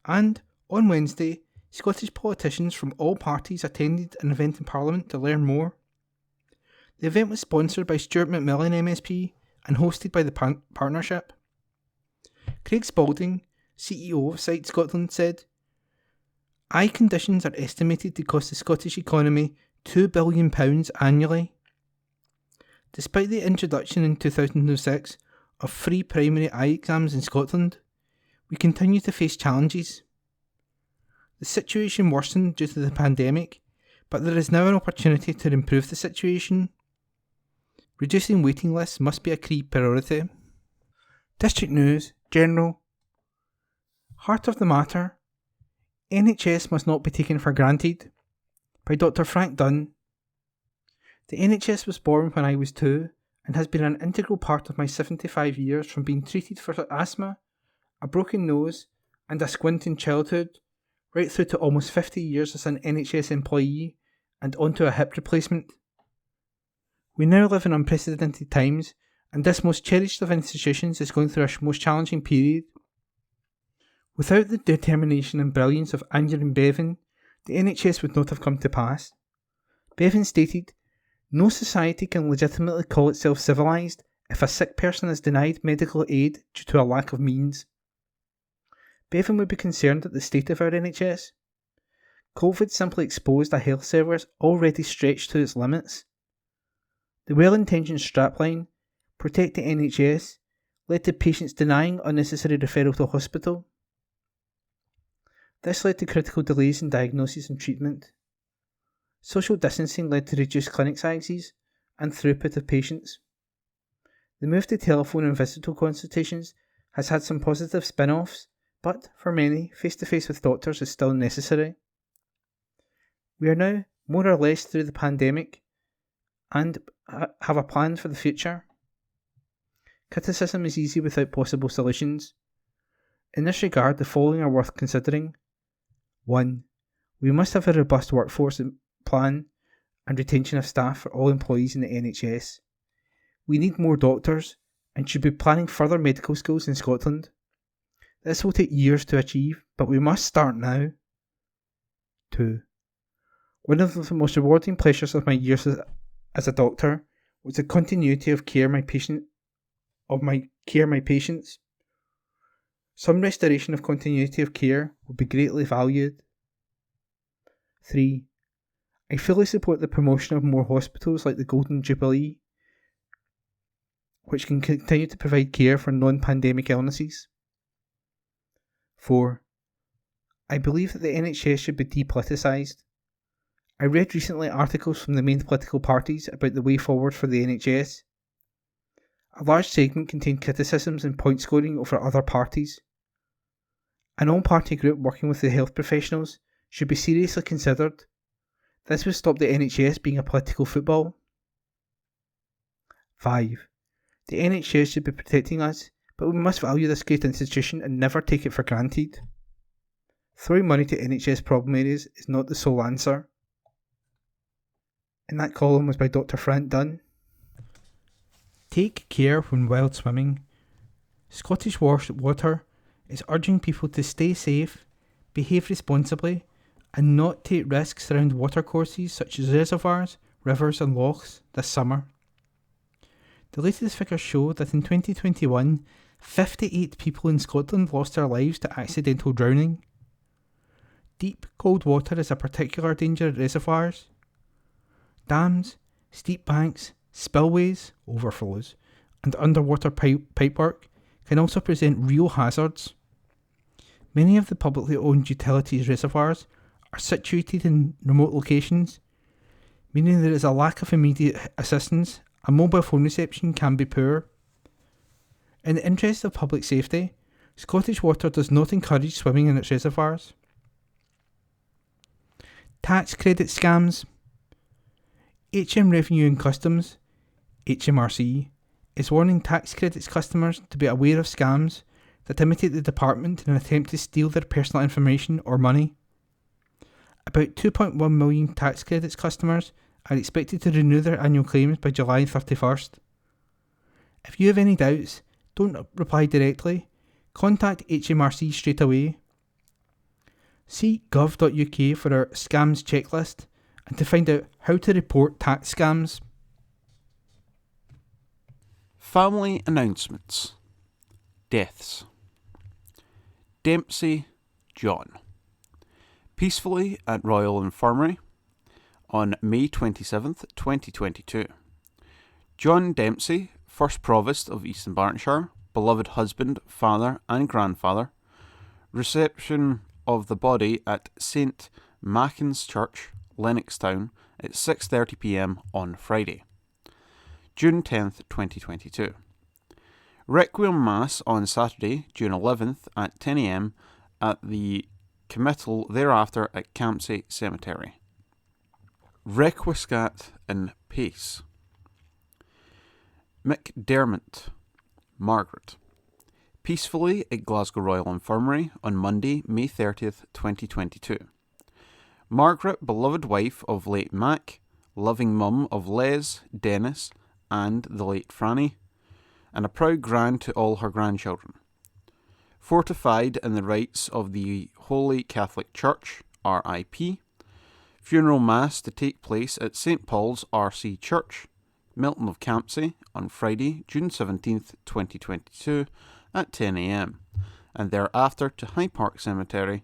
And, on Wednesday, Scottish politicians from all parties attended an event in Parliament to learn more. The event was sponsored by Stuart McMillan MSP and hosted by the partnership. Craig Spalding, CEO of Sight Scotland, said, "Eye conditions are estimated to cost the Scottish economy £2 billion annually. Despite the introduction in 2006 of free primary eye exams in Scotland, we continue to face challenges. The situation worsened due to the pandemic, but there is now an opportunity to improve the situation. Reducing waiting lists must be a key priority." District News, General. Heart of the Matter. NHS must not be taken for granted. By Dr. Frank Dunn. The NHS was born when I was 2 and has been an integral part of my 75 years, from being treated for asthma, a broken nose and a squint in childhood, right through to almost 50 years as an NHS employee and onto a hip replacement. We now live in unprecedented times, and this most cherished of institutions is going through a most challenging period. Without the determination and brilliance of Anya and Bevan, the NHS would not have come to pass. Bevan stated, "No society can legitimately call itself civilised if a sick person is denied medical aid due to a lack of means." Bevan would be concerned at the state of our NHS. COVID simply exposed a health service already stretched to its limits. The well-intentioned strapline, "Protect the NHS," led to patients denying unnecessary referral to hospital. This led to critical delays in diagnosis and treatment. Social distancing led to reduced clinic sizes and throughput of patients. The move to telephone and visitor consultations has had some positive spin-offs, but for many, face-to-face with doctors is still necessary. We are now more or less through the pandemic and have a plan for the future. Criticism is easy without possible solutions. In this regard, the following are worth considering. 1. We must have a robust workforce plan and retention of staff for all employees in the NHS. We need more doctors and should be planning further medical schools in Scotland. This will take years to achieve, but we must start now. 2. One of the most rewarding pleasures of my years as a doctor was the continuity of care my patients. Some restoration of continuity of care would be greatly valued. 3. I fully support the promotion of more hospitals like the Golden Jubilee, which can continue to provide care for non-pandemic illnesses. 4. I believe that the NHS should be depoliticised. I read recently articles from the main political parties about the way forward for the NHS. A large segment contained criticisms and point scoring over other parties. An all-party group working with the health professionals should be seriously considered. This would stop the NHS being a political football. 5. The NHS should be protecting us, but we must value this great institution and never take it for granted. Throwing money to NHS problem areas is not the sole answer. And that column was by Dr. Frank Dunn. Take care when wild swimming. Scottish Water is urging people to stay safe, behave responsibly, and not take risks around watercourses such as reservoirs, rivers and lochs this summer. The latest figures show that in 2021, 58 people in Scotland lost their lives to accidental drowning. Deep, cold water is a particular danger at reservoirs. Dams, steep banks, spillways, overflows, and underwater pipework can also present real hazards. Many of the publicly owned utilities reservoirs are situated in remote locations, meaning there is a lack of immediate assistance and mobile phone reception can be poor. In the interest of public safety, Scottish Water does not encourage swimming in its reservoirs. Tax credit scams. HM Revenue and Customs, HMRC, is warning tax credits customers to be aware of scams that imitate the department in an attempt to steal their personal information or money. About 2.1 million tax credits customers are expected to renew their annual claims by July 31st. If you have any doubts, don't reply directly. Contact HMRC straight away. See gov.uk for our scams checklist and to find out how to report tax scams. Family announcements. Deaths. Dempsey, John. Peacefully at Royal Infirmary on May 27th, 2022. John Dempsey, 1st Provost of Eastern Bartonshire, beloved husband, father and grandfather. Reception of the body at St Machan's Church, Lennoxtown at 6:30 p.m. on Friday, June 10th, 2022. Requiem Mass on Saturday, June 11th at 10 a.m. at the committal thereafter at Campsie Cemetery. Requiescat in peace. McDermott, Margaret. Peacefully at Glasgow Royal Infirmary on Monday, May 30th, 2022. Margaret, beloved wife of late Mac, loving mum of Les, Dennis, and the late Franny, and a proud grand to all her grandchildren. Fortified in the rites of the Holy Catholic Church, RIP. Funeral Mass to take place at St Paul's RC Church, Milton of Campsie, on Friday, June 17th, 2022, at 10 a.m, and thereafter to High Park Cemetery.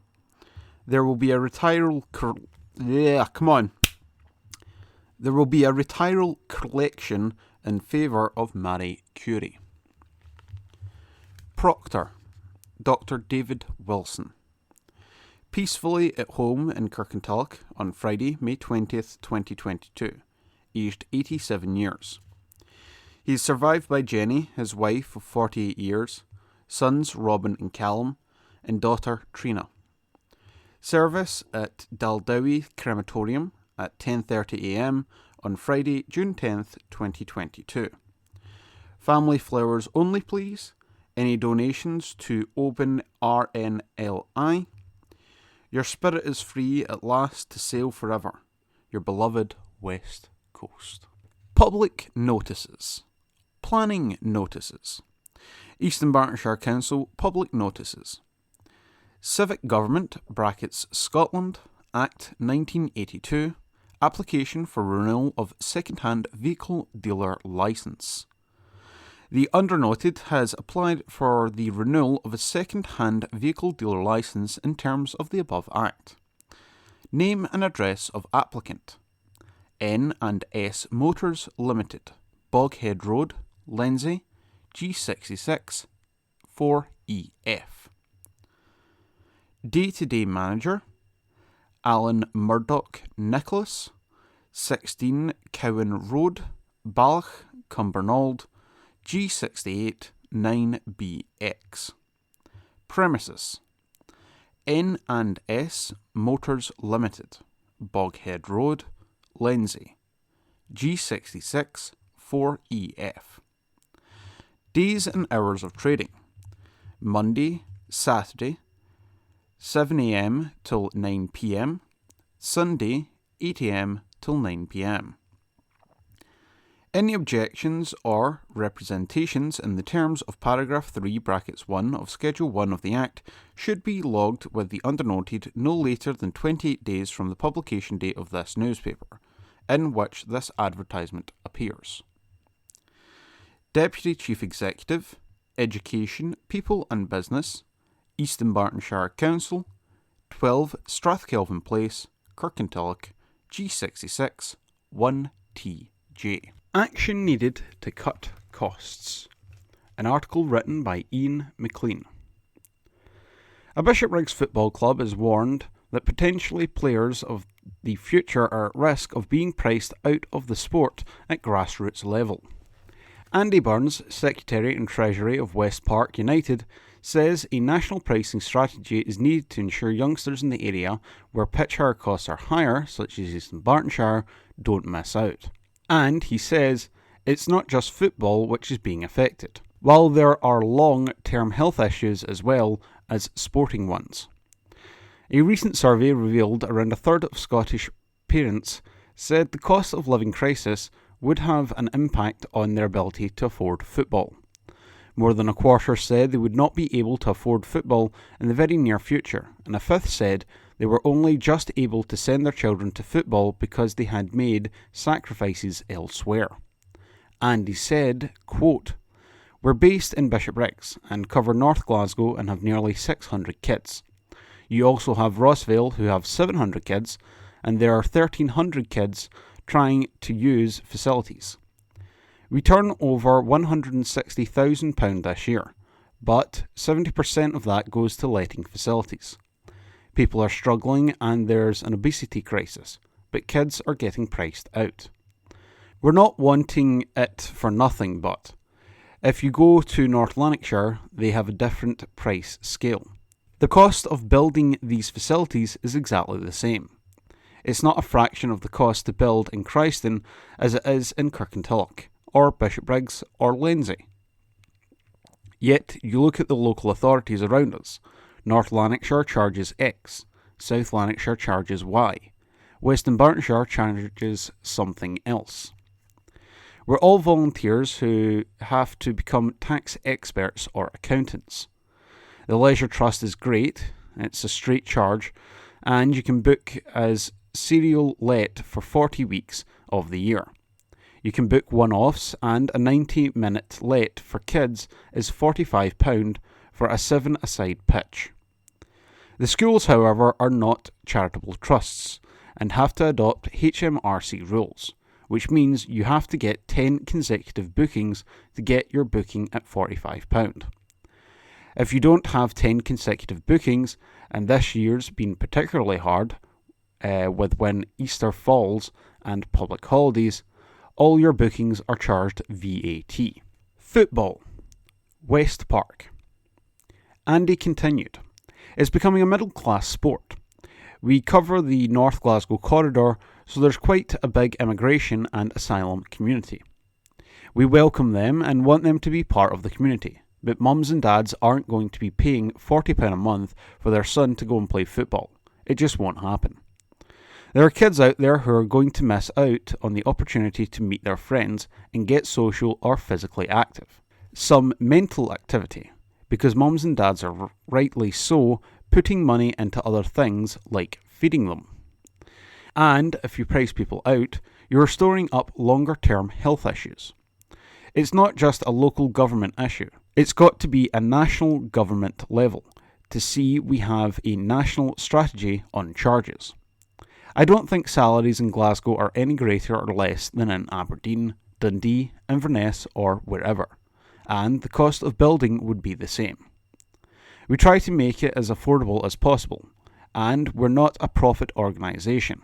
There will be a retiral collection in favour of Marie Curie. Proctor, Dr. David Wilson. Peacefully at home in Kirkintilloch on Friday, May 20th, 2022, aged 87 years. He is survived by Jenny, his wife of 48 years, sons Robin and Callum, and daughter Trina. Service at Daldowie Crematorium at 10:30 a.m. on Friday, June 10th, 2022. Family flowers only, please. Any donations to Oban RNLI. Your spirit is free at last to sail forever. Your beloved West Coast. Public notices. Planning notices. Eastern Bartonshire Council public notices. Civic Government (Scotland) Act 1982. Application for renewal of second-hand vehicle dealer licence. The undernoted has applied for the renewal of a second-hand vehicle dealer licence in terms of the above Act. Name and address of applicant: N&S Motors Limited, Boghead Road, Lenzie, G66 4EF. Day-to-day manager: Alan Murdoch Nicholas, 16 Cowan Road, Balch, Cumbernauld, G68 9BX. Premises: N&S Motors Limited, Boghead Road, Lenzie, G66 4EF. Days and hours of trading: Monday, Saturday, 7 a.m. till 9 p.m, Sunday, 8 a.m. till 9 p.m. Any objections or representations in the terms of paragraph 3 brackets 1 of Schedule 1 of the Act should be logged with the undernoted no later than 28 days from the publication date of this newspaper, in which this advertisement appears. Deputy Chief Executive, Education, People and Business, East Dunbartonshire Council, 12 Strathkelvin Place, Kirkintilloch, G66 1TJ. Action needed to cut costs. An article written by Ian McLean. A Bishopbriggs football club is warned that potentially players of the future are at risk of being priced out of the sport at grassroots level. Andy Burns, Secretary and Treasury of West Park United, says a national pricing strategy is needed to ensure youngsters in the area where pitch hire costs are higher, such as East Dunbartonshire, don't miss out. And he says it's not just football which is being affected, while there are long-term health issues as well as sporting ones. A recent survey revealed around a third of Scottish parents said the cost of living crisis would have an impact on their ability to afford football. More than a quarter said they would not be able to afford football in the very near future, and a fifth said they were only just able to send their children to football because they had made sacrifices elsewhere. And he said, quote, "We're based in Bishopbriggs and cover North Glasgow and have nearly 600 kids. You also have Rossvale who have 700 kids, and there are 1,300 kids trying to use facilities. We turn over £160,000 this year, but 70% of that goes to letting facilities. People are struggling and there's an obesity crisis, but kids are getting priced out. We're not wanting it for nothing, but if you go to North Lanarkshire, they have a different price scale. The cost of building these facilities is exactly the same. It's not a fraction of the cost to build in Christon as it is in Kirkintilloch, or Bishopbriggs, or Lenzie. Yet, you look at the local authorities around us. North Lanarkshire charges X, South Lanarkshire charges Y, West Dunbartonshire charges something else. We're all volunteers who have to become tax experts or accountants. The Leisure Trust is great, it's a straight charge, and you can book as serial let for 40 weeks of the year. You can book one-offs, and a 90-minute let for kids is £45 for a 7-a-side pitch. The schools, however, are not charitable trusts and have to adopt HMRC rules, which means you have to get 10 consecutive bookings to get your booking at £45. If you don't have 10 consecutive bookings, and this year's been particularly hard, with when Easter falls and public holidays, all your bookings are charged VAT. Football. West Park. Andy continued, "It's becoming a middle-class sport. We cover the North Glasgow corridor, so there's quite a big immigration and asylum community. We welcome them and want them to be part of the community, but mums and dads aren't going to be paying £40 a month for their son to go and play football. It just won't happen. There are kids out there who are going to miss out on the opportunity to meet their friends and get social or physically active. Some mental activity, because mums and dads are rightly so putting money into other things like feeding them. And if you price people out, you're storing up longer term health issues. It's not just a local government issue. It's got to be a national government level to see we have a national strategy on charges. I don't think salaries in Glasgow are any greater or less than in Aberdeen, Dundee, Inverness or wherever, and the cost of building would be the same. We try to make it as affordable as possible, and we're not a profit organisation,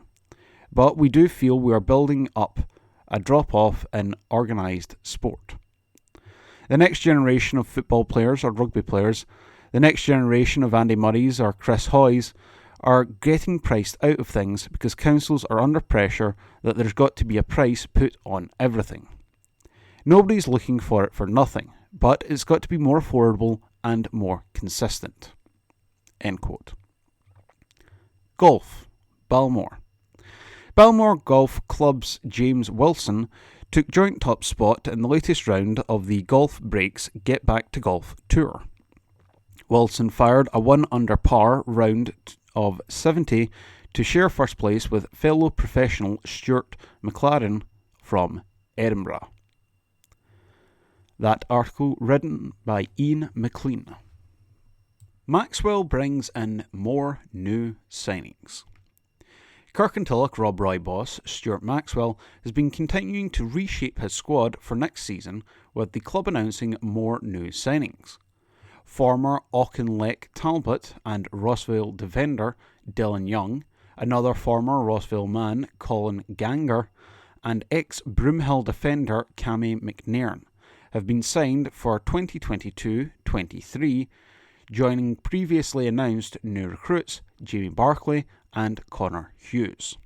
but we do feel we are building up a drop-off in organised sport. The next generation of football players or rugby players, the next generation of Andy Murrays or Chris Hoys are getting priced out of things because councils are under pressure that there's got to be a price put on everything. Nobody's looking for it for nothing, but it's got to be more affordable and more consistent. End quote. Golf. Balmore. Balmore Golf Club's James Wilson took joint top spot in the latest round of the Golf Breaks Get Back to Golf Tour. Wilson fired a 1 under par round of 70 to share first place with fellow professional Stuart McLaren from Edinburgh. That article written by Ian McLean. Maxwell brings in more new signings. Kirkintilloch Rob Roy boss Stuart Maxwell has been continuing to reshape his squad for next season, with the club announcing more new signings. Former Auchinleck Talbot and Rossvale defender Dylan Young, another former Rossvale man Colin Ganger, and ex-Broomhill defender Cammy McNairn have been signed for 2022-23, joining previously announced new recruits Jamie Barclay and Connor Hughes.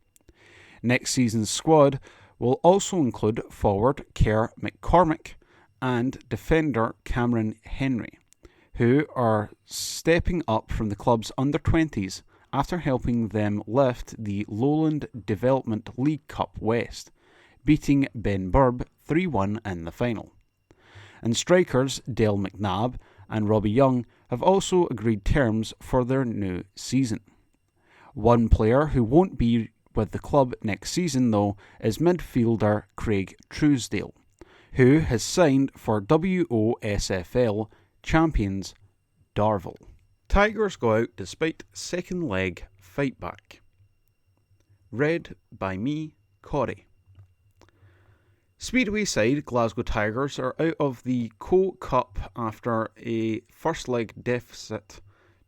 Next season's squad will also include forward Kerr McCormick and defender Cameron Henry, who are stepping up from the club's under-20s after helping them lift the Lowland Development League Cup West, beating Ben Burb 3-1 in the final. And strikers Dale McNabb and Robbie Young have also agreed terms for their new season. One player who won't be with the club next season, though, is midfielder Craig Truesdale, who has signed for WOSFL champions Darvel. Tigers go out despite second leg fight back. Read by me, Corey. Speedway side Glasgow Tigers are out of the Co Cup after a first leg deficit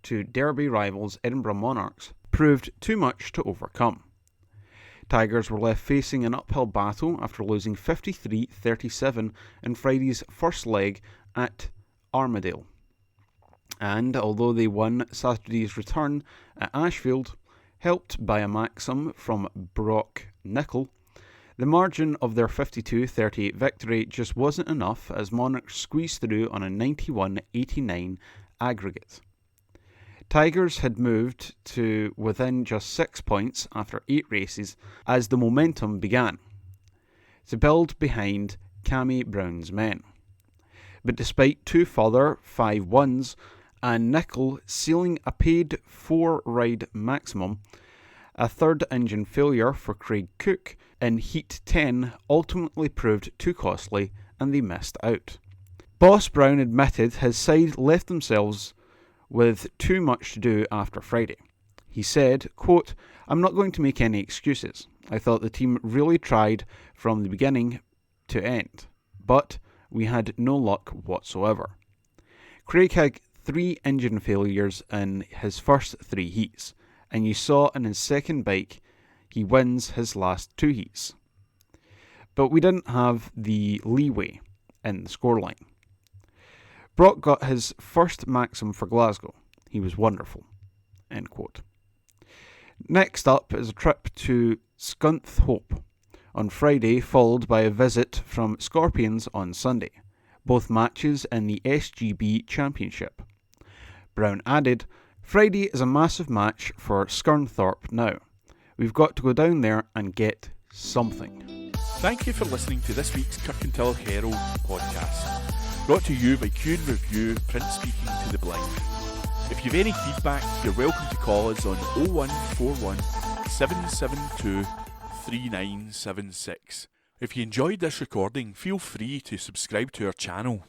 to Derby rivals Edinburgh Monarchs proved too much to overcome. Tigers were left facing an uphill battle after losing 53-37 in Friday's first leg at Armadale. And although they won Saturday's return at Ashfield, helped by a maxim from Brock Nicol, the margin of their 52-38 victory just wasn't enough as Monarchs squeezed through on a 91-89 aggregate. Tigers had moved to within just 6 points after 8 races as the momentum began to build behind Cammy Brown's men. But despite 2 further 5-1s and Nicol sealing a paid 4-ride maximum, a third engine failure for Craig Cook in Heat 10 ultimately proved too costly and they missed out. Boss Brown admitted his side left themselves with too much to do after Friday. He said, quote, "I'm not going to make any excuses. I thought the team really tried from the beginning to end, but we had no luck whatsoever." Craig had 3 engine failures in his first 3 heats, and you saw in his second bike he wins his last 2 heats. But we didn't have the leeway in the scoreline. Brock got his first maxim for Glasgow. He was wonderful. End quote. Next up is a trip to Scunthorpe on Friday, followed by a visit from Scorpions on Sunday, both matches in the SGB Championship. Brown added, "Friday is a massive match for Scunthorpe now. We've got to go down there and get something." Thank you for listening to this week's Kirkintilloch Herald podcast, brought to you by Q Review, print speaking to the blind. If you've any feedback, you're welcome to call us on 0141 772 3976. If you enjoyed this recording, feel free to subscribe to our channel.